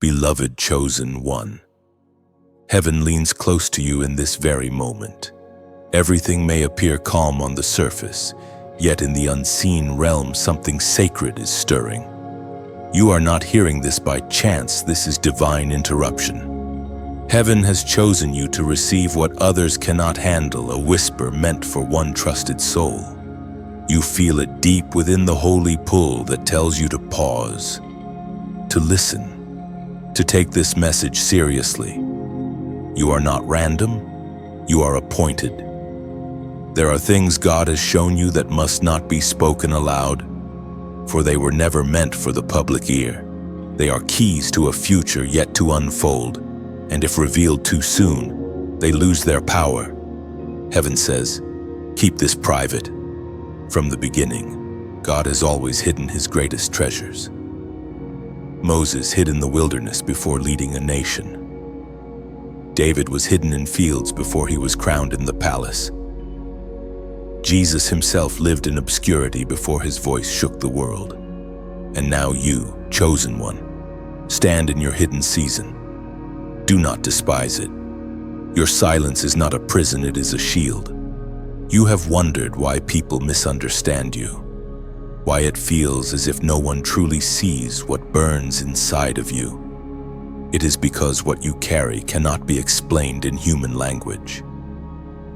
beloved chosen one. Heaven leans close to you in this very moment. Everything may appear calm on the surface, yet in the unseen realm something sacred is stirring. You are not hearing this by chance, this is divine interruption. Heaven has chosen you to receive what others cannot handle, a whisper meant for one trusted soul. You feel it deep within the holy pull that tells you to pause, to listen, to take this message seriously. You are not random, you are appointed. There are things God has shown you that must not be spoken aloud, for they were never meant for the public ear. They are keys to a future yet to unfold, and if revealed too soon, they lose their power. Heaven says, keep this private. From the beginning, God has always hidden his greatest treasures. Moses hid in the wilderness before leading a nation. David was hidden in fields before he was crowned in the palace. Jesus himself lived in obscurity before his voice shook the world. And now you, chosen one, stand in your hidden season. Do not despise it. Your silence is not a prison, it is a shield. You have wondered why people misunderstand you, why it feels as if no one truly sees what burns inside of you. It is because what you carry cannot be explained in human language.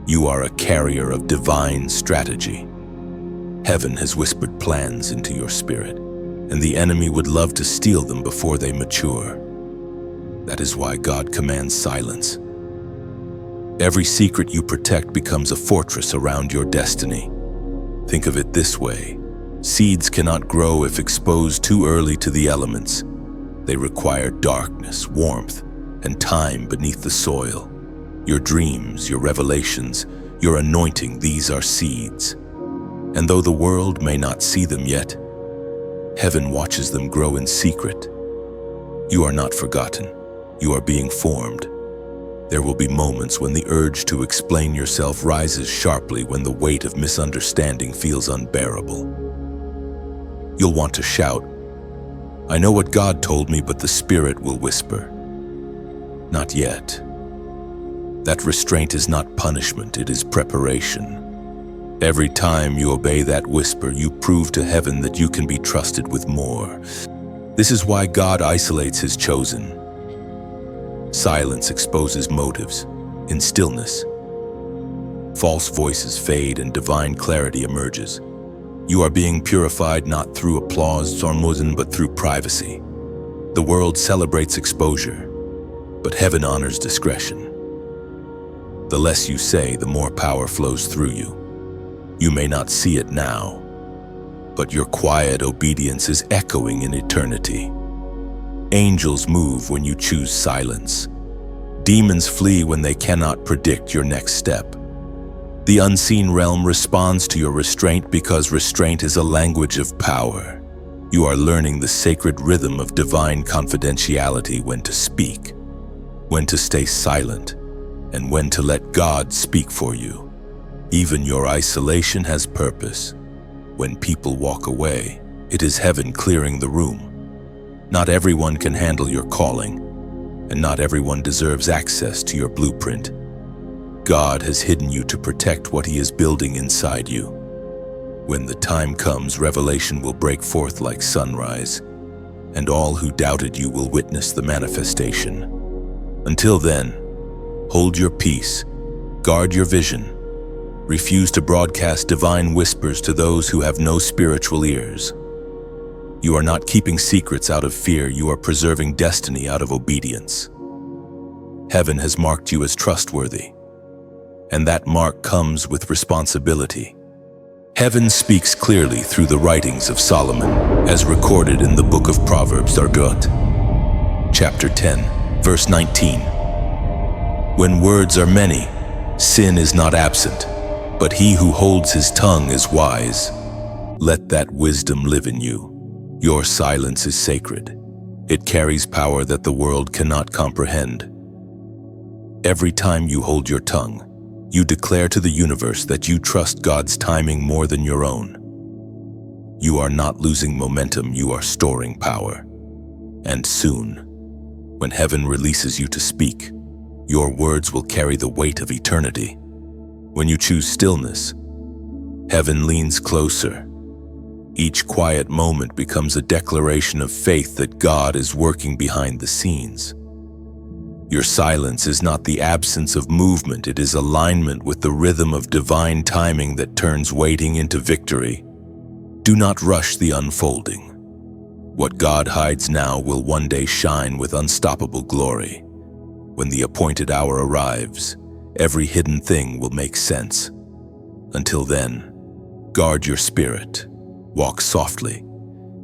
You are a carrier of divine strategy. Heaven has whispered plans into your spirit, and the enemy would love to steal them before they mature. That is why God commands silence. Every secret you protect becomes a fortress around your destiny. Think of it this way: seeds cannot grow if exposed too early to the elements. They require darkness, warmth, and time beneath the soil. Your dreams, your revelations, your anointing, these are seeds. And though the world may not see them yet, heaven watches them grow in secret. You are not forgotten. You are being formed. There will be moments when the urge to explain yourself rises sharply, when the weight of misunderstanding feels unbearable. You'll want to shout, "I know what God told me," but the Spirit will whisper, "Not yet." That restraint is not punishment, it is preparation. Every time you obey that whisper, you prove to heaven that you can be trusted with more. This is why God isolates his chosen. Silence exposes motives. In stillness, false voices fade and divine clarity emerges. You are being purified not through applause, but through privacy. The world celebrates exposure, but heaven honors discretion. The less you say, the more power flows through you. You may not see it now, but your quiet obedience is echoing in eternity. Angels move when you choose silence. Demons flee when they cannot predict your next step. The unseen realm responds to your restraint because restraint is a language of power. You are learning the sacred rhythm of divine confidentiality: when to speak, when to stay silent, and when to let God speak for you. Even your isolation has purpose. When people walk away, it is heaven clearing the room. Not everyone can handle your calling, and not everyone deserves access to your blueprint. God has hidden you to protect what he is building inside you. When the time comes, revelation will break forth like sunrise, and all who doubted you will witness the manifestation. Until then, hold your peace, guard your vision, refuse to broadcast divine whispers to those who have no spiritual ears. You are not keeping secrets out of fear, you are preserving destiny out of obedience. Heaven has marked you as trustworthy, and that mark comes with responsibility. Heaven speaks clearly through the writings of Solomon, as recorded in the book of Proverbs, chapter 10, verse 19. When words are many, sin is not absent, but he who holds his tongue is wise. Let that wisdom live in you. Your silence is sacred. It carries power that the world cannot comprehend. Every time you hold your tongue, you declare to the universe that you trust God's timing more than your own. You are not losing momentum, you are storing power. And soon, When heaven releases you to speak, your words will carry the weight of eternity. When you choose stillness, heaven leans closer. Each quiet moment becomes a declaration of faith that God is working behind the scenes. Your silence is not the absence of movement, it is alignment with the rhythm of divine timing that turns waiting into victory. Do not rush the unfolding. What God hides now will one day shine with unstoppable glory. When the appointed hour arrives, every hidden thing will make sense. Until then, guard your spirit, walk softly,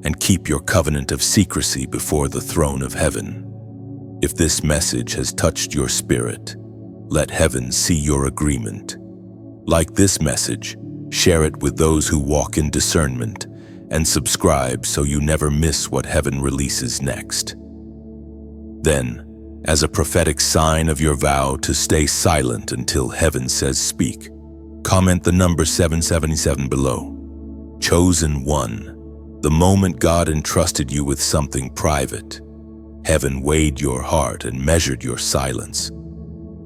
and keep your covenant of secrecy before the throne of heaven. If this message has touched your spirit, let heaven see your agreement. Like this message, share it with those who walk in discernment, and subscribe so you never miss what heaven releases next. Then, as a prophetic sign of your vow to stay silent until heaven says speak, comment the number 777 below. Chosen one, the moment God entrusted you with something private, heaven weighed your heart and measured your silence.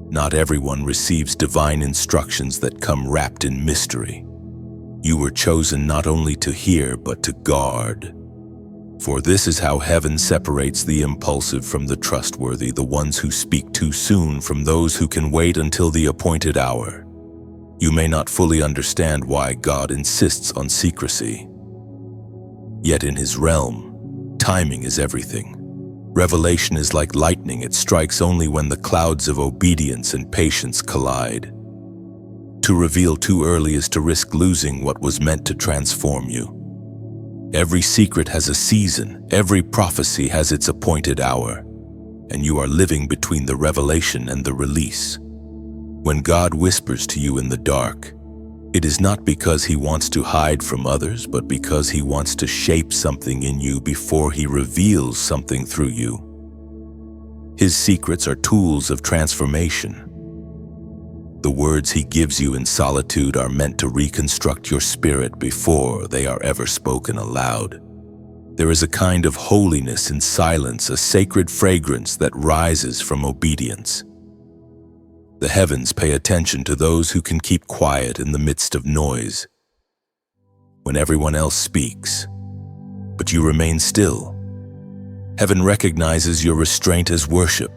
Not everyone receives divine instructions that come wrapped in mystery. You were chosen not only to hear, but to guard. For this is how heaven separates the impulsive from the trustworthy, the ones who speak too soon from those who can wait until the appointed hour. You may not fully understand why God insists on secrecy. Yet in His realm, timing is everything. Revelation is like lightning, it strikes only when the clouds of obedience and patience collide. To reveal too early is to risk losing what was meant to transform you. Every secret has a season, every prophecy has its appointed hour, and you are living between the revelation and the release. When God whispers to you in the dark, it is not because He wants to hide from others, but because He wants to shape something in you before He reveals something through you. His secrets are tools of transformation. The words He gives you in solitude are meant to reconstruct your spirit before they are ever spoken aloud. There is a kind of holiness in silence, a sacred fragrance that rises from obedience. The heavens pay attention to those who can keep quiet in the midst of noise. When everyone else speaks, but you remain still, heaven recognizes your restraint as worship.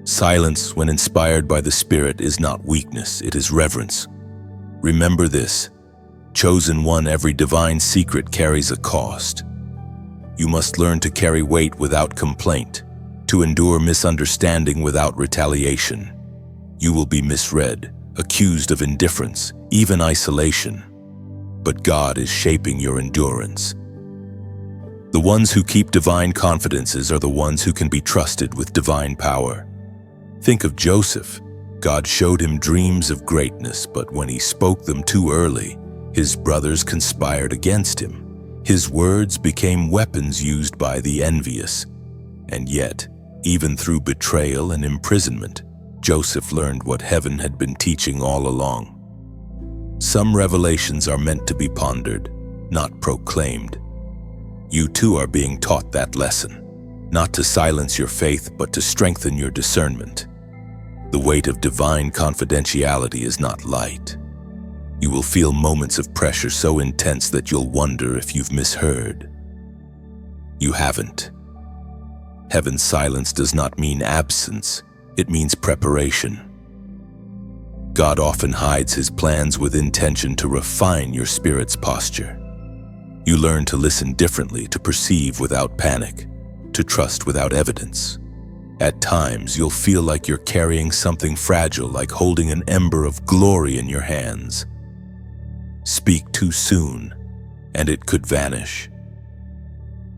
Silence, when inspired by the Spirit, is not weakness, it is reverence. Remember this, chosen one, every divine secret carries a cost. You must learn to carry weight without complaint, to endure misunderstanding without retaliation. You will be misread, accused of indifference, even isolation. But God is shaping your endurance. The ones who keep divine confidences are the ones who can be trusted with divine power. Think of Joseph. God showed him dreams of greatness, but when he spoke them too early, his brothers conspired against him. His words became weapons used by the envious. And yet, even through betrayal and imprisonment, Joseph learned what heaven had been teaching all along. Some revelations are meant to be pondered, not proclaimed. You too are being taught that lesson, not to silence your faith, but to strengthen your discernment. The weight of divine confidentiality is not light. You will feel moments of pressure so intense that you'll wonder if you've misheard. You haven't. Heaven's silence does not mean absence, it means preparation. God often hides His plans with intention to refine your spirit's posture. You learn to listen differently, to perceive without panic, to trust without evidence. At times, you'll feel like you're carrying something fragile, like holding an ember of glory in your hands. Speak too soon, and it could vanish.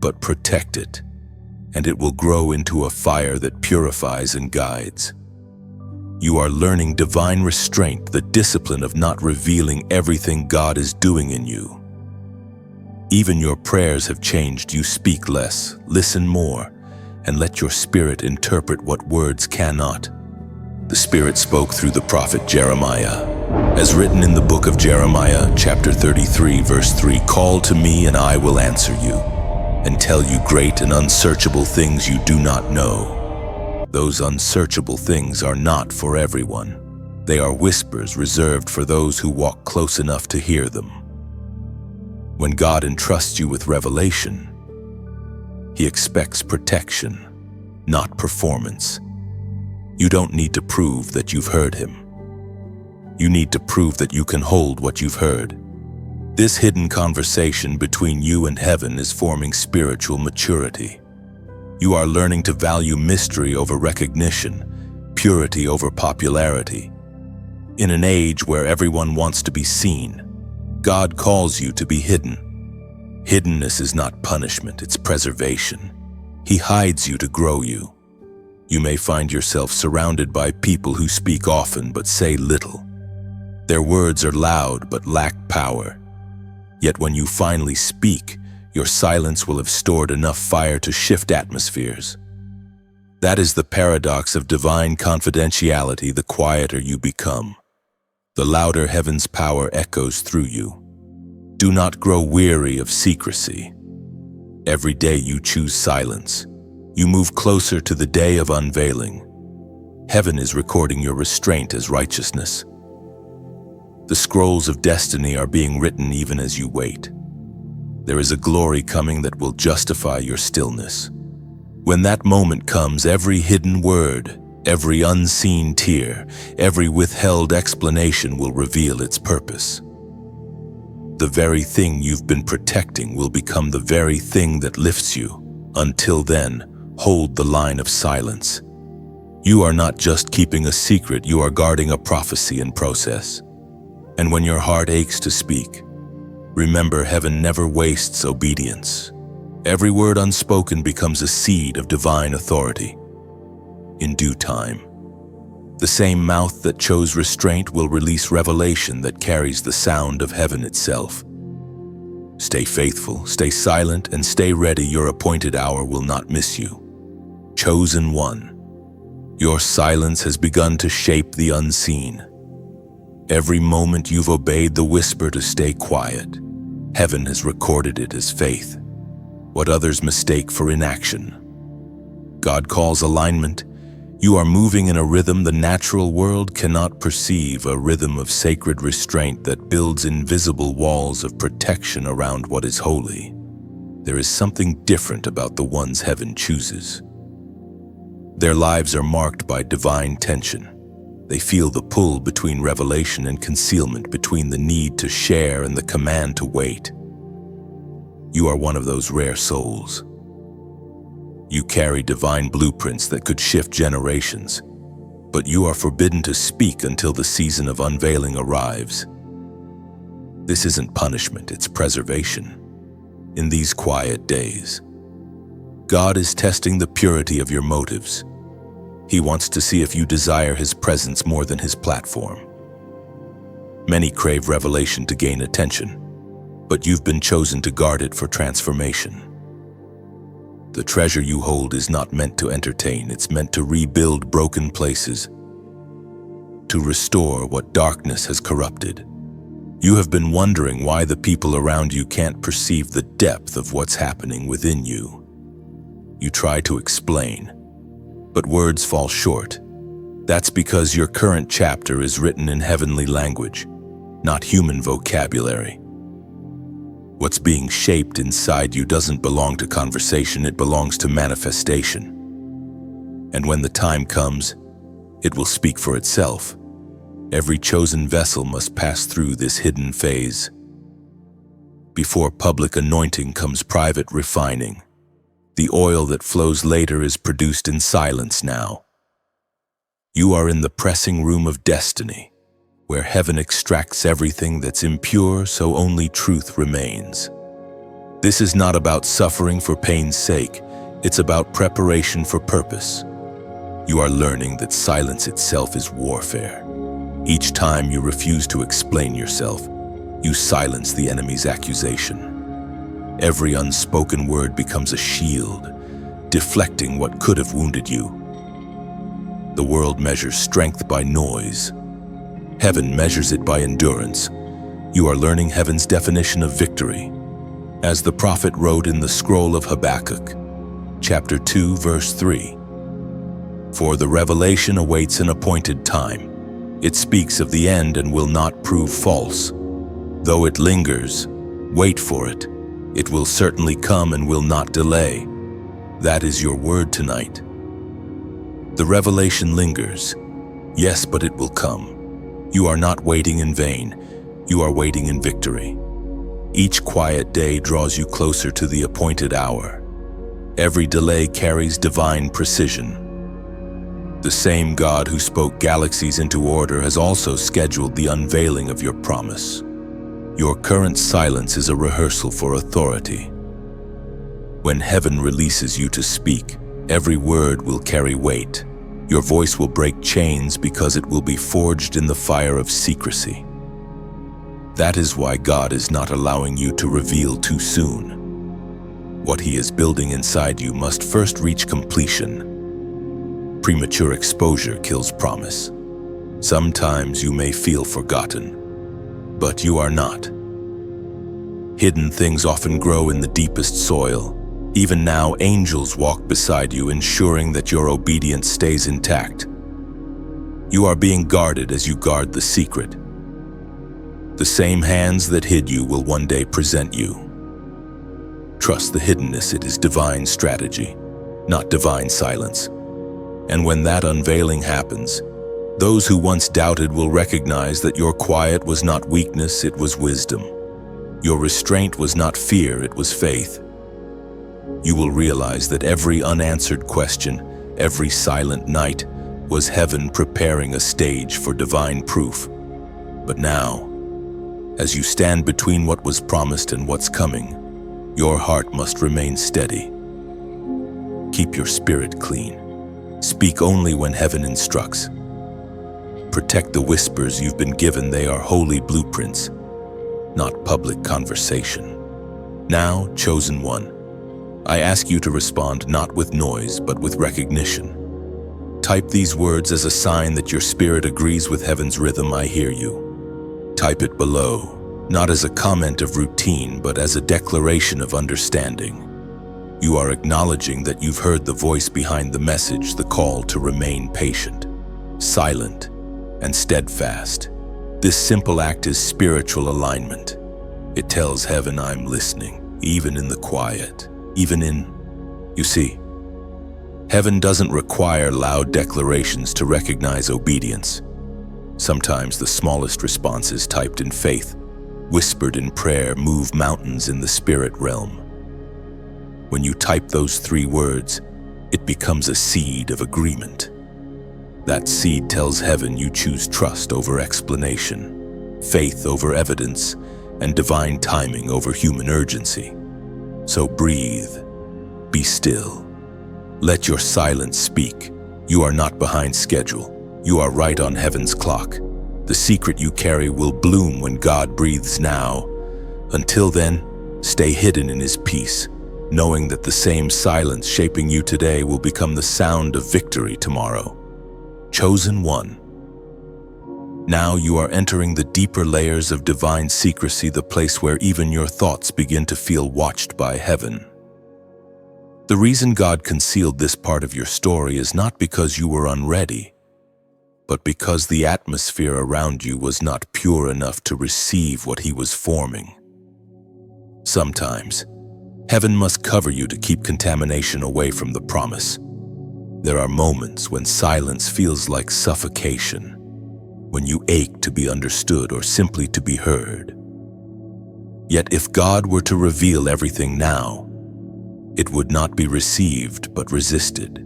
But protect it, and it will grow into a fire that purifies and guides. You are learning divine restraint, the discipline of not revealing everything God is doing in you. Even your prayers have changed. You speak less, listen more, and let your spirit interpret what words cannot. The Spirit spoke through the prophet Jeremiah. As written in the book of Jeremiah, chapter 33, verse 3, "Call to me and I will answer you, and tell you great and unsearchable things you do not know. Those unsearchable things are not for everyone. They are whispers reserved for those who walk close enough to hear them. When God entrusts you with revelation, He expects protection, not performance. You don't need to prove that you've heard Him. You need to prove that you can hold what you've heard. This hidden conversation between you and heaven is forming spiritual maturity. You are learning to value mystery over recognition, purity over popularity. In an age where everyone wants to be seen, God calls you to be hidden. Hiddenness is not punishment, it's preservation. He hides you to grow you. You may find yourself surrounded by people who speak often but say little. Their words are loud but lack power. Yet when you finally speak, your silence will have stored enough fire to shift atmospheres. That is the paradox of divine confidentiality. The quieter you become, the louder heaven's power echoes through you. Do not grow weary of secrecy. Every day you choose silence, you move closer to the day of unveiling. Heaven is recording your restraint as righteousness. The scrolls of destiny are being written even as you wait. There is a glory coming that will justify your stillness. When that moment comes, every hidden word, every unseen tear, every withheld explanation will reveal its purpose. The very thing you've been protecting will become the very thing that lifts you. Until then, hold the line of silence. You are not just keeping a secret, you are guarding a prophecy in process. And when your heart aches to speak, remember heaven never wastes obedience. Every word unspoken becomes a seed of divine authority. In due time, the same mouth that chose restraint will release revelation that carries the sound of heaven itself. Stay faithful, stay silent, and stay ready. Your appointed hour will not miss you. Chosen one, your silence has begun to shape the unseen. Every moment you've obeyed the whisper to stay quiet, heaven has recorded it as faith, what others mistake for inaction. God calls alignment. You are moving in a rhythm the natural world cannot perceive, a rhythm of sacred restraint that builds invisible walls of protection around what is holy. There is something different about the ones heaven chooses. Their lives are marked by divine tension. They feel the pull between revelation and concealment, between the need to share and the command to wait. You are one of those rare souls. You carry divine blueprints that could shift generations, but you are forbidden to speak until the season of unveiling arrives. This isn't punishment, it's preservation. In these quiet days, God is testing the purity of your motives. He wants to see if you desire His presence more than His platform. Many crave revelation to gain attention, but you've been chosen to guard it for transformation. The treasure you hold is not meant to entertain, it's meant to rebuild broken places, to restore what darkness has corrupted. You have been wondering why the people around you can't perceive the depth of what's happening within you. You try to explain, but words fall short. That's because your current chapter is written in heavenly language, not human vocabulary. What's being shaped inside you doesn't belong to conversation, it belongs to manifestation. And when the time comes, it will speak for itself. Every chosen vessel must pass through this hidden phase. Before public anointing comes private refining. The oil that flows later is produced in silence now. You are in the pressing room of destiny, where heaven extracts everything that's impure so only truth remains. This is not about suffering for pain's sake, it's about preparation for purpose. You are learning that silence itself is warfare. Each time you refuse to explain yourself, you silence the enemy's accusation. Every unspoken word becomes a shield, deflecting what could have wounded you. The world measures strength by noise. Heaven measures it by endurance. You are learning heaven's definition of victory. As the prophet wrote in the scroll of Habakkuk, chapter 2, verse 3, "For the revelation awaits an appointed time. It speaks of the end and will not prove false. Though it lingers, wait for it. It will certainly come and will not delay." That is your word tonight. The revelation lingers. Yes, but it will come. You are not waiting in vain. You are waiting in victory. Each quiet day draws you closer to the appointed hour. Every delay carries divine precision. The same God who spoke galaxies into order has also scheduled the unveiling of your promise. Your current silence is a rehearsal for authority. When heaven releases you to speak, every word will carry weight. Your voice will break chains because it will be forged in the fire of secrecy. That is why God is not allowing you to reveal too soon. What He is building inside you must first reach completion. Premature exposure kills promise. Sometimes you may feel forgotten, but you are not. Hidden things often grow in the deepest soil. Even now, angels walk beside you, ensuring that your obedience stays intact. You are being guarded as you guard the secret. The same hands that hid you will one day present you. Trust the hiddenness. It is divine strategy, not divine silence. And when that unveiling happens, those who once doubted will recognize that your quiet was not weakness, it was wisdom. Your restraint was not fear, it was faith. You will realize that every unanswered question, every silent night, was heaven preparing a stage for divine proof. But now, as you stand between what was promised and what's coming, your heart must remain steady. Keep your spirit clean. Speak only when heaven instructs. Protect the whispers you've been given. They are holy blueprints, not public conversation. Now, chosen one, I ask you to respond not with noise, but with recognition. Type these words as a sign that your spirit agrees with heaven's rhythm. I hear you. Type it below, not as a comment of routine, but as a declaration of understanding. You are acknowledging that you've heard the voice behind the message, the call to remain patient, silent, and steadfast. This simple act is spiritual alignment. It tells heaven, I'm listening, even in the quiet, you see, heaven doesn't require loud declarations to recognize obedience. Sometimes the smallest responses typed in faith, whispered in prayer, move mountains in the spirit realm. When you type those 3 words, it becomes a seed of agreement. That seed tells heaven you choose trust over explanation, faith over evidence, and divine timing over human urgency. So breathe, be still. Let your silence speak. You are not behind schedule. You are right on heaven's clock. The secret you carry will bloom when God breathes now. Until then, stay hidden in His peace, knowing that the same silence shaping you today will become the sound of victory tomorrow. Chosen one. Now you are entering the deeper layers of divine secrecy, the place where even your thoughts begin to feel watched by heaven. The reason God concealed this part of your story is not because you were unready, but because the atmosphere around you was not pure enough to receive what He was forming. Sometimes, heaven must cover you to keep contamination away from the promise. There are moments when silence feels like suffocation, when you ache to be understood or simply to be heard. Yet if God were to reveal everything now, it would not be received but resisted.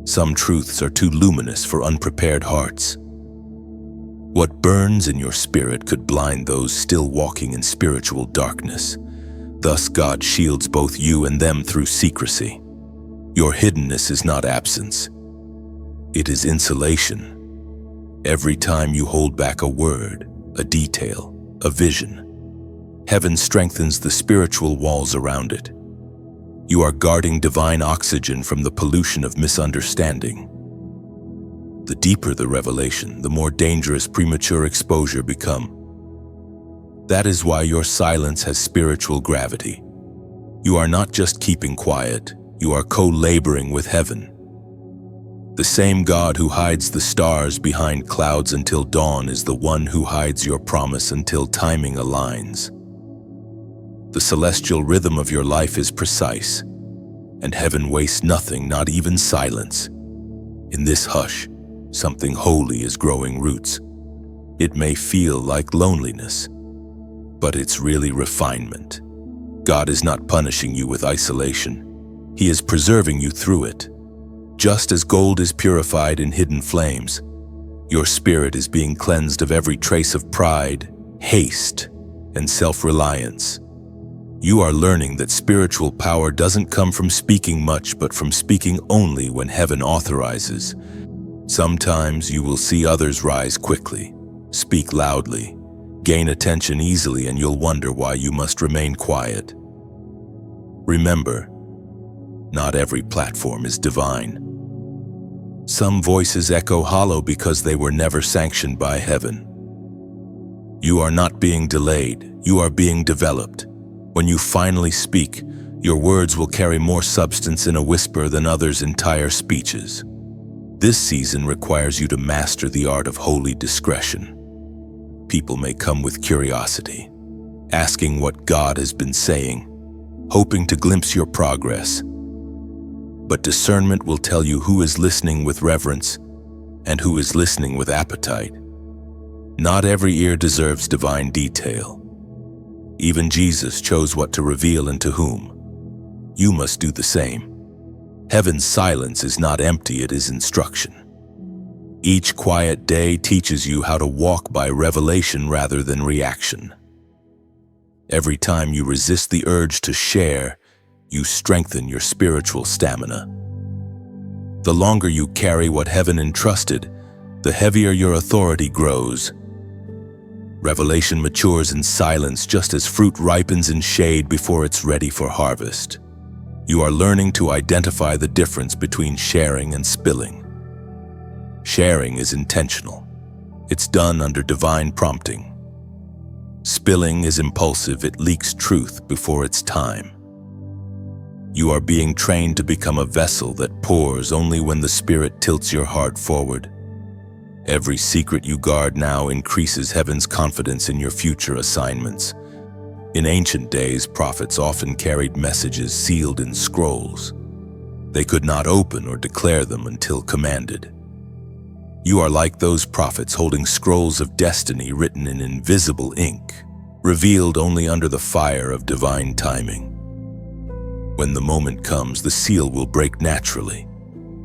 Some truths are too luminous for unprepared hearts. What burns in your spirit could blind those still walking in spiritual darkness. Thus God shields both you and them through secrecy. Your hiddenness is not absence. It is insulation. Every time you hold back a word, a detail, a vision, heaven strengthens the spiritual walls around it. You are guarding divine oxygen from the pollution of misunderstanding. The deeper the revelation, the more dangerous premature exposure becomes. That is why your silence has spiritual gravity. You are not just keeping quiet, you are co-laboring with heaven. The same God who hides the stars behind clouds until dawn is the one who hides your promise until timing aligns. The celestial rhythm of your life is precise, and heaven wastes nothing, not even silence. In this hush, something holy is growing roots. It may feel like loneliness, but it's really refinement. God is not punishing you with isolation. He is preserving you through it. Just as gold is purified in hidden flames, your spirit is being cleansed of every trace of pride, haste, and self-reliance. You are learning that spiritual power doesn't come from speaking much, but from speaking only when heaven authorizes. Sometimes you will see others rise quickly, speak loudly, gain attention easily, and you'll wonder why you must remain quiet. Remember, not every platform is divine. Some voices echo hollow because they were never sanctioned by heaven. You are not being delayed, you are being developed. When you finally speak, your words will carry more substance in a whisper than others' entire speeches. This season requires you to master the art of holy discretion. People may come with curiosity, asking what God has been saying, hoping to glimpse your progress. But discernment will tell you who is listening with reverence and who is listening with appetite. Not every ear deserves divine detail. Even Jesus chose what to reveal and to whom. You must do the same. Heaven's silence is not empty, it is instruction. Each quiet day teaches you how to walk by revelation rather than reaction. Every time you resist the urge to share, you strengthen your spiritual stamina. The longer you carry what heaven entrusted, the heavier your authority grows. Revelation matures in silence just as fruit ripens in shade before it's ready for harvest. You are learning to identify the difference between sharing and spilling. Sharing is intentional. It's done under divine prompting. Spilling is impulsive, it leaks truth before its time. You are being trained to become a vessel that pours only when the Spirit tilts your heart forward. Every secret you guard now increases heaven's confidence in your future assignments. In ancient days, prophets often carried messages sealed in scrolls. They could not open or declare them until commanded. You are like those prophets holding scrolls of destiny written in invisible ink, revealed only under the fire of divine timing. When the moment comes, the seal will break naturally.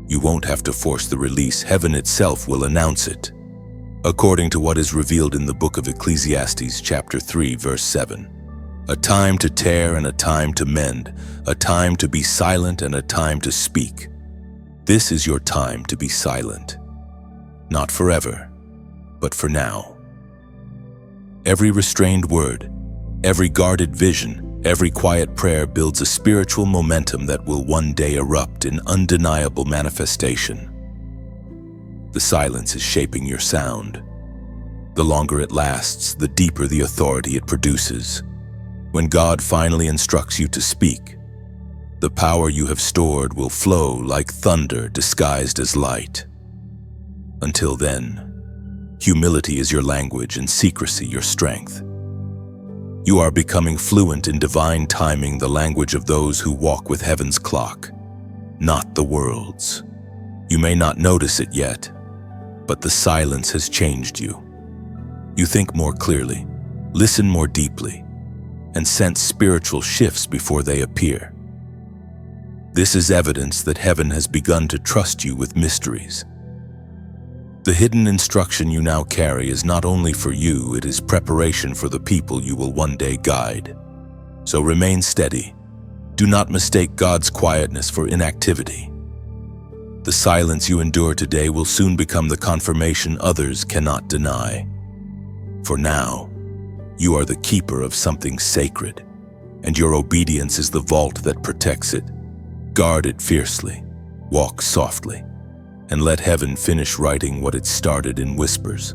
You won't have to force the release, heaven itself will announce it. According to what is revealed in the book of Ecclesiastes, chapter 3, verse 7. A time to tear and a time to mend, a time to be silent and a time to speak. This is your time to be silent. Not forever, but for now. Every restrained word, every guarded vision, every quiet prayer builds a spiritual momentum that will one day erupt in undeniable manifestation. The silence is shaping your sound. The longer it lasts, the deeper the authority it produces. When God finally instructs you to speak, the power you have stored will flow like thunder disguised as light. Until then, humility is your language and secrecy your strength. You are becoming fluent in divine timing, the language of those who walk with heaven's clock, not the world's. You may not notice it yet, but the silence has changed you. You think more clearly, listen more deeply, and sense spiritual shifts before they appear. This is evidence that heaven has begun to trust you with mysteries. The hidden instruction you now carry is not only for you, it is preparation for the people you will one day guide. So remain steady. Do not mistake God's quietness for inactivity. The silence you endure today will soon become the confirmation others cannot deny. For now, you are the keeper of something sacred, and your obedience is the vault that protects it. Guard it fiercely, walk softly, and let heaven finish writing what it started in whispers.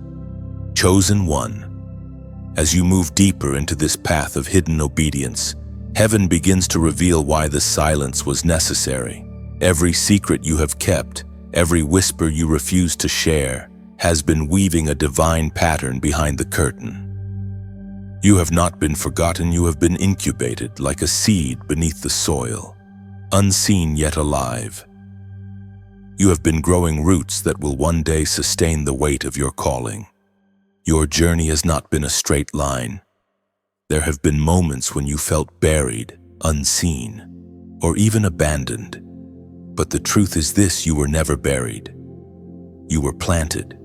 Chosen one, As you move deeper into this path of hidden obedience, heaven begins to reveal why the silence was necessary. Every secret you have kept, every whisper you refuse to share, has been weaving a divine pattern behind the curtain. You have not been forgotten, you have been incubated like a seed beneath the soil, unseen yet alive. You have been growing roots that will one day sustain the weight of your calling. Your journey has not been a straight line. There have been moments when you felt buried, unseen, or even abandoned. But the truth is this: you were never buried. You were planted.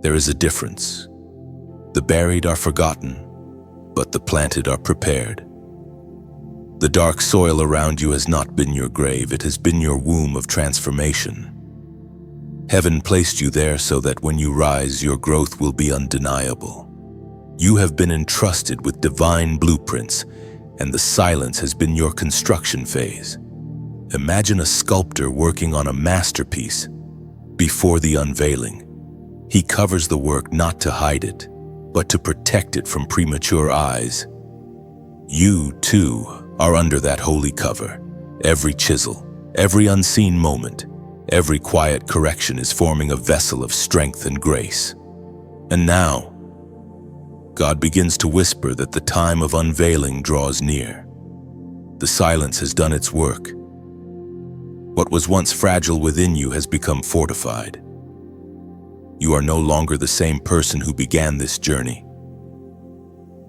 There is a difference. The buried are forgotten, but the planted are prepared. The dark soil around you has not been your grave, it has been your womb of transformation. Heaven placed you there so that when you rise, your growth will be undeniable. You have been entrusted with divine blueprints, and the silence has been your construction phase. Imagine a sculptor working on a masterpiece. Before the unveiling, he covers the work not to hide it, but to protect it from premature eyes. You, too, are under that holy cover. Every chisel, every unseen moment, every quiet correction is forming a vessel of strength and grace. And now, God begins to whisper that the time of unveiling draws near. The silence has done its work. What was once fragile within you has become fortified. You are no longer the same person who began this journey.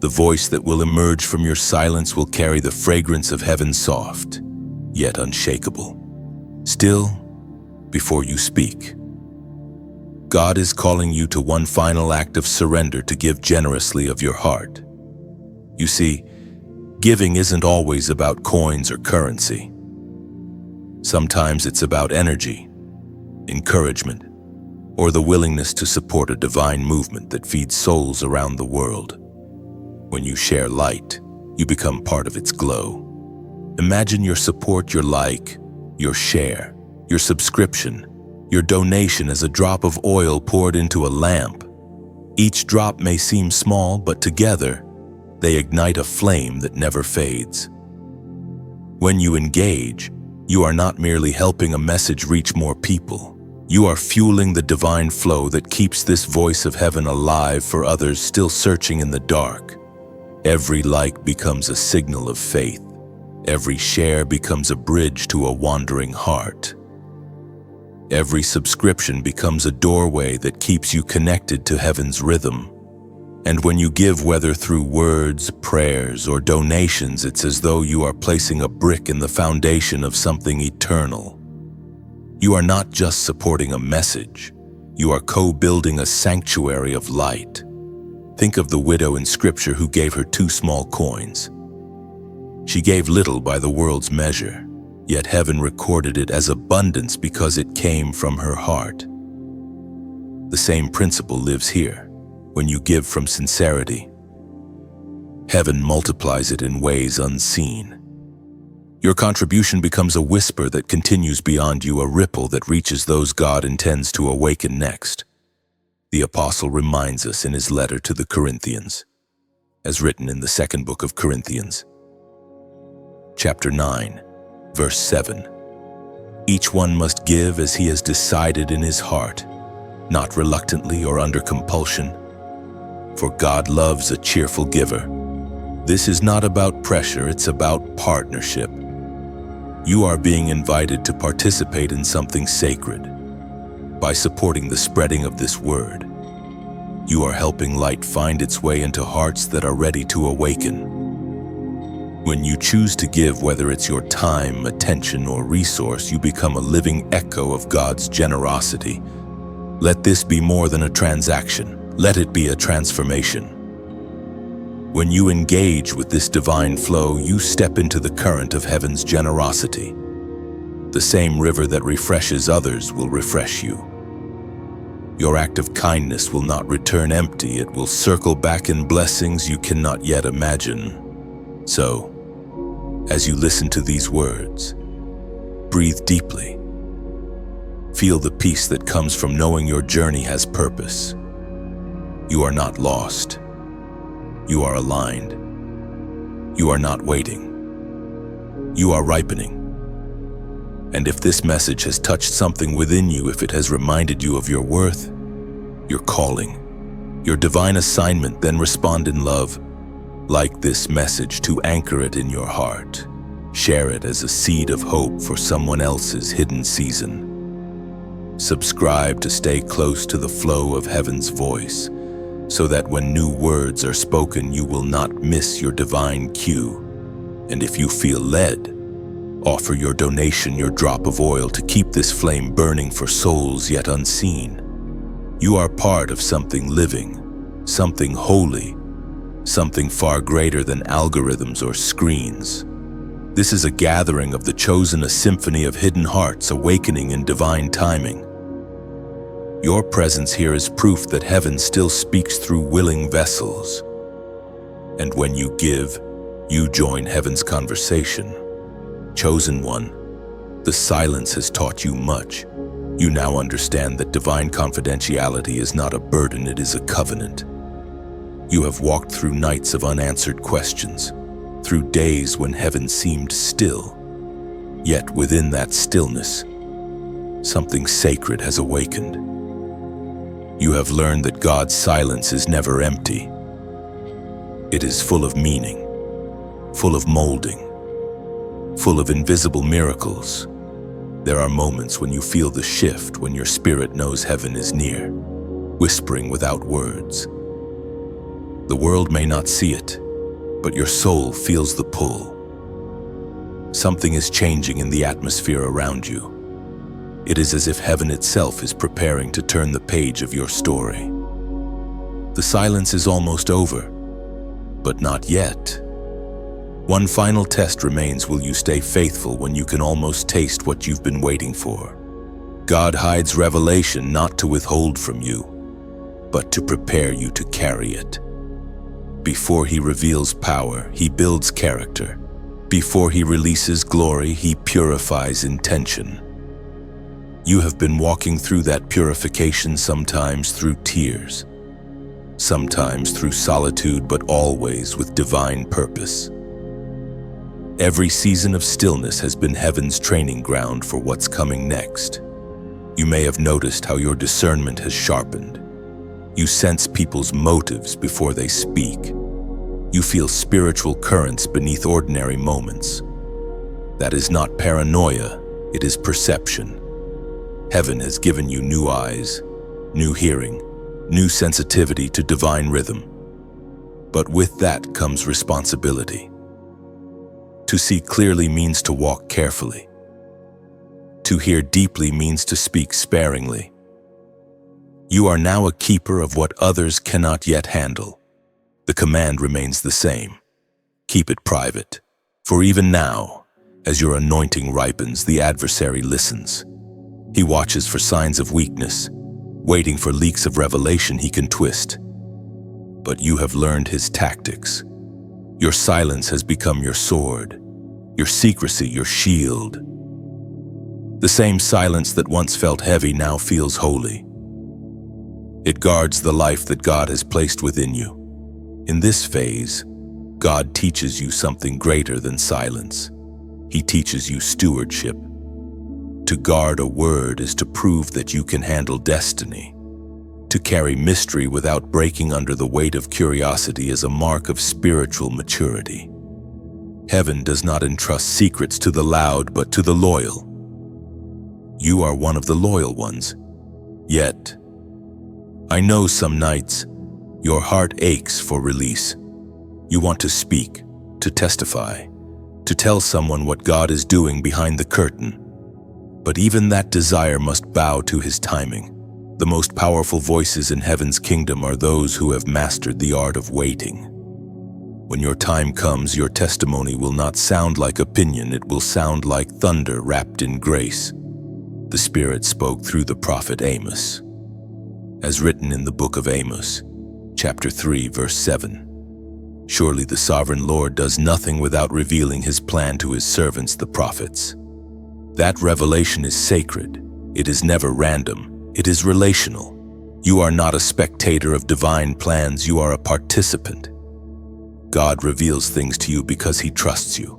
The voice that will emerge from your silence will carry the fragrance of heaven, soft, yet unshakable. Still, before you speak, God is calling you to one final act of surrender, to give generously of your heart. You see, giving isn't always about coins or currency. Sometimes it's about energy, encouragement, or the willingness to support a divine movement that feeds souls around the world. When you share light, you become part of its glow. Imagine your support, your like, your share, your subscription, your donation as a drop of oil poured into a lamp. Each drop may seem small, but together, they ignite a flame that never fades. When you engage, you are not merely helping a message reach more people. You are fueling the divine flow that keeps this voice of heaven alive for others still searching in the dark. Every like becomes a signal of faith. Every share becomes a bridge to a wandering heart. Every subscription becomes a doorway that keeps you connected to heaven's rhythm. And when you give, whether through words, prayers, or donations, it's as though you are placing a brick in the foundation of something eternal. You are not just supporting a message, you are co-building a sanctuary of light. Think of the widow in Scripture who gave her 2 small coins. She gave little by the world's measure, yet heaven recorded it as abundance because it came from her heart. The same principle lives here. When you give from sincerity, heaven multiplies it in ways unseen. Your contribution becomes a whisper that continues beyond you, a ripple that reaches those God intends to awaken next. The apostle reminds us in his letter to the Corinthians, as written in the 2nd book of Corinthians, chapter 9, verse 7. Each one must give as he has decided in his heart, not reluctantly or under compulsion, for God loves a cheerful giver. This is not about pressure, it's about partnership. You are being invited to participate in something sacred. By supporting the spreading of this word, you are helping light find its way into hearts that are ready to awaken. When you choose to give, whether it's your time, attention, or resource, you become a living echo of God's generosity. Let this be more than a transaction. Let it be a transformation. When you engage with this divine flow, you step into the current of heaven's generosity. The same river that refreshes others will refresh you. Your act of kindness will not return empty. It will circle back in blessings you cannot yet imagine. So, as you listen to these words, breathe deeply. Feel the peace that comes from knowing your journey has purpose. You are not lost. You are aligned. You are not waiting. You are ripening. And if this message has touched something within you, if it has reminded you of your worth, your calling, your divine assignment, then respond in love. Like this message to anchor it in your heart. Share it as a seed of hope for someone else's hidden season. Subscribe to stay close to the flow of heaven's voice, so that when new words are spoken, you will not miss your divine cue. And if you feel led, offer your donation, your drop of oil to keep this flame burning for souls yet unseen. You are part of something living, something holy, something far greater than algorithms or screens. This is a gathering of the chosen, a symphony of hidden hearts awakening in divine timing. Your presence here is proof that heaven still speaks through willing vessels. And when you give, you join heaven's conversation. Chosen one, the silence has taught you much. You now understand that divine confidentiality is not a burden, it is a covenant. You have walked through nights of unanswered questions, through days when heaven seemed still. Yet within that stillness, something sacred has awakened. You have learned that God's silence is never empty. It is full of meaning, full of molding, full of invisible miracles. There are moments when you feel the shift, when your spirit knows heaven is near, whispering without words. The world may not see it, but your soul feels the pull. Something is changing in the atmosphere around you. It is as if heaven itself is preparing to turn the page of your story. The silence is almost over, but not yet. One final test remains. Will you stay faithful when you can almost taste what you've been waiting for? God hides revelation not to withhold from you, but to prepare you to carry it. Before he reveals power, he builds character. Before he releases glory, he purifies intention. You have been walking through that purification, sometimes through tears, sometimes through solitude, but always with divine purpose. Every season of stillness has been heaven's training ground for what's coming next. You may have noticed how your discernment has sharpened. You sense people's motives before they speak. You feel spiritual currents beneath ordinary moments. That is not paranoia, it is perception. Heaven has given you new eyes, new hearing, new sensitivity to divine rhythm. But with that comes responsibility. To see clearly means to walk carefully. To hear deeply means to speak sparingly. You are now a keeper of what others cannot yet handle. The command remains the same. Keep it private, for even now, as your anointing ripens, the adversary listens. He watches for signs of weakness, waiting for leaks of revelation he can twist. But you have learned his tactics. Your silence has become your sword, your secrecy your shield. The same silence that once felt heavy now feels holy. It guards the life that God has placed within you. In this phase, God teaches you something greater than silence. He teaches you stewardship. To guard a word is to prove that you can handle destiny. To carry mystery without breaking under the weight of curiosity is a mark of spiritual maturity. Heaven does not entrust secrets to the loud, but to the loyal. You are one of the loyal ones. Yet, I know some nights, your heart aches for release. You want to speak, to testify, to tell someone what God is doing behind the curtain. But even that desire must bow to his timing. The most powerful voices in heaven's kingdom are those who have mastered the art of waiting. When your time comes, your testimony will not sound like opinion, it will sound like thunder wrapped in grace. The Spirit spoke through the prophet Amos. As written in the book of Amos, chapter 3, verse 7. Surely the sovereign Lord does nothing without revealing his plan to his servants, the prophets. That revelation is sacred. It is never random. It is relational. You are not a spectator of divine plans, you are a participant. God reveals things to you because He trusts you.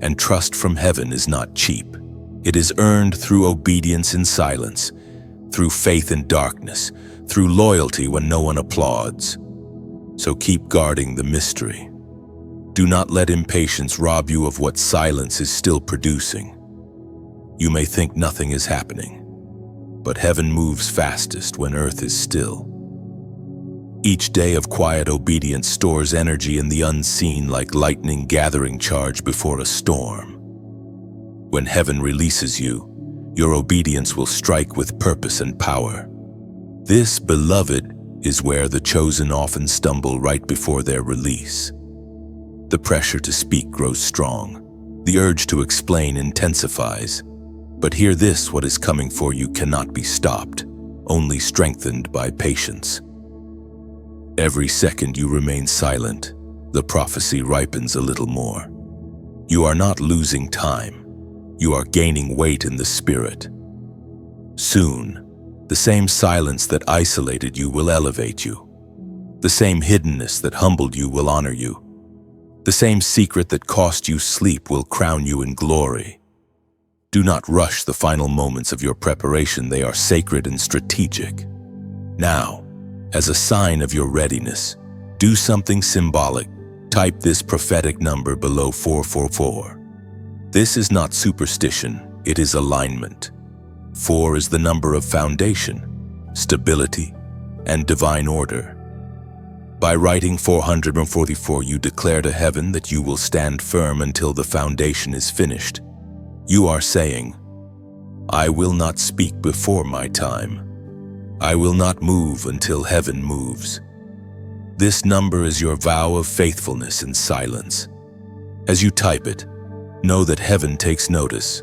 And trust from heaven is not cheap. It is earned through obedience in silence, through faith in darkness, through loyalty when no one applauds. So keep guarding the mystery. Do not let impatience rob you of what silence is still producing. You may think nothing is happening, but heaven moves fastest when earth is still. Each day of quiet obedience stores energy in the unseen like lightning gathering charge before a storm. When heaven releases you, your obedience will strike with purpose and power. This, beloved, is where the chosen often stumble right before their release. The pressure to speak grows strong. The urge to explain intensifies. But hear this, what is coming for you cannot be stopped, only strengthened by patience. Every second you remain silent, the prophecy ripens a little more. You are not losing time. You are gaining weight in the spirit. Soon, the same silence that isolated you will elevate you. The same hiddenness that humbled you will honor you. The same secret that cost you sleep will crown you in glory. Do not rush the final moments of your preparation. They are sacred and strategic. Now, as a sign of your readiness, do something symbolic. Type this prophetic number below 444. This is not superstition, it is alignment. 4 is the number of foundation, stability, and divine order. By writing 444, you declare to heaven that you will stand firm until the foundation is finished. You are saying, I will not speak before my time. I will not move until heaven moves. This number is your vow of faithfulness in silence. As you type it, know that heaven takes notice.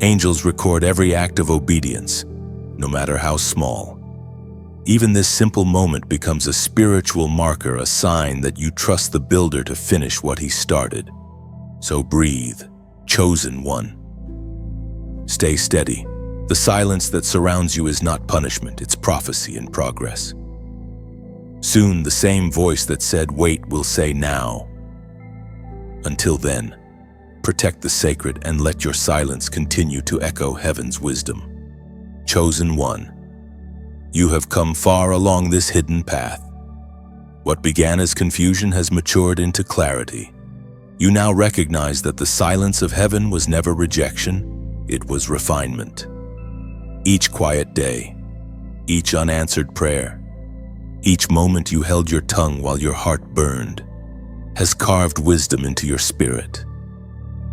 Angels record every act of obedience, no matter how small. Even this simple moment becomes a spiritual marker, a sign that you trust the builder to finish what he started. So breathe, chosen one. Stay steady. The silence that surrounds you is not punishment, it's prophecy in progress. Soon, the same voice that said wait will say now. Until then, protect the sacred and let your silence continue to echo heaven's wisdom. Chosen one, you have come far along this hidden path. What began as confusion has matured into clarity. You now recognize that the silence of heaven was never rejection, it was refinement. Each quiet day, each unanswered prayer, each moment you held your tongue while your heart burned, has carved wisdom into your spirit.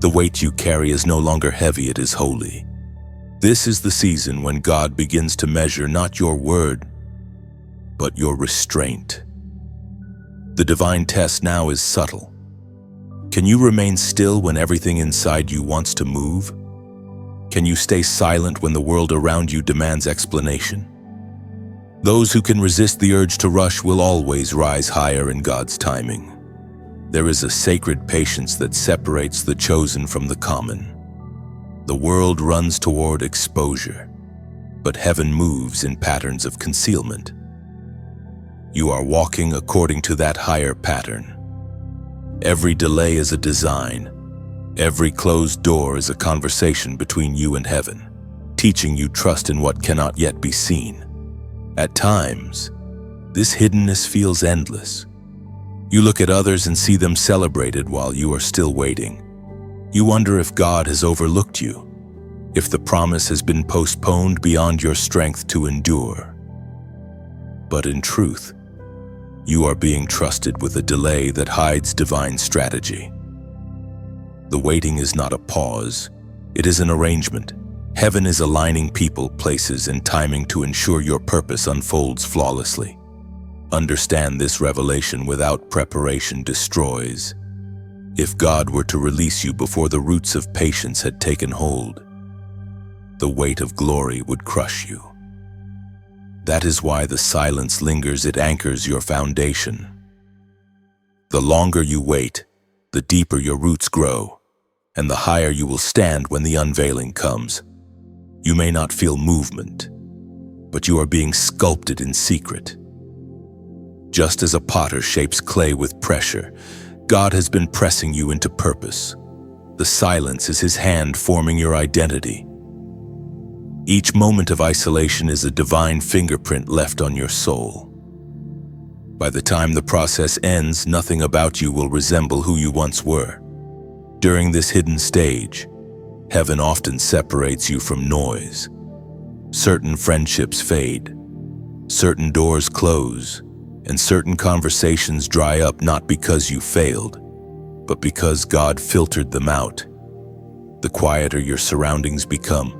The weight you carry is no longer heavy, it is holy. This is the season when God begins to measure not your word, but your restraint. The divine test now is subtle. Can you remain still when everything inside you wants to move? Can you stay silent when the world around you demands explanation? Those who can resist the urge to rush will always rise higher in God's timing. There is a sacred patience that separates the chosen from the common. The world runs toward exposure, but heaven moves in patterns of concealment. You are walking according to that higher pattern. Every delay is a design. Every closed door is a conversation between you and heaven, teaching you trust in what cannot yet be seen. At times, this hiddenness feels endless. You look at others and see them celebrated while you are still waiting. You wonder if God has overlooked you, if the promise has been postponed beyond your strength to endure. But in truth, you are being trusted with a delay that hides divine strategy. The waiting is not a pause, it is an arrangement. Heaven is aligning people, places, and timing to ensure your purpose unfolds flawlessly. Understand this revelation: without preparation destroys. If God were to release you before the roots of patience had taken hold, the weight of glory would crush you. That is why the silence lingers, it anchors your foundation. The longer you wait, the deeper your roots grow, and the higher you will stand when the unveiling comes. You may not feel movement, but you are being sculpted in secret. Just as a potter shapes clay with pressure, God has been pressing you into purpose. The silence is His hand forming your identity. Each moment of isolation is a divine fingerprint left on your soul. By the time the process ends, nothing about you will resemble who you once were. During this hidden stage, heaven often separates you from noise. Certain friendships fade, certain doors close, and certain conversations dry up not because you failed, but because God filtered them out. The quieter your surroundings become,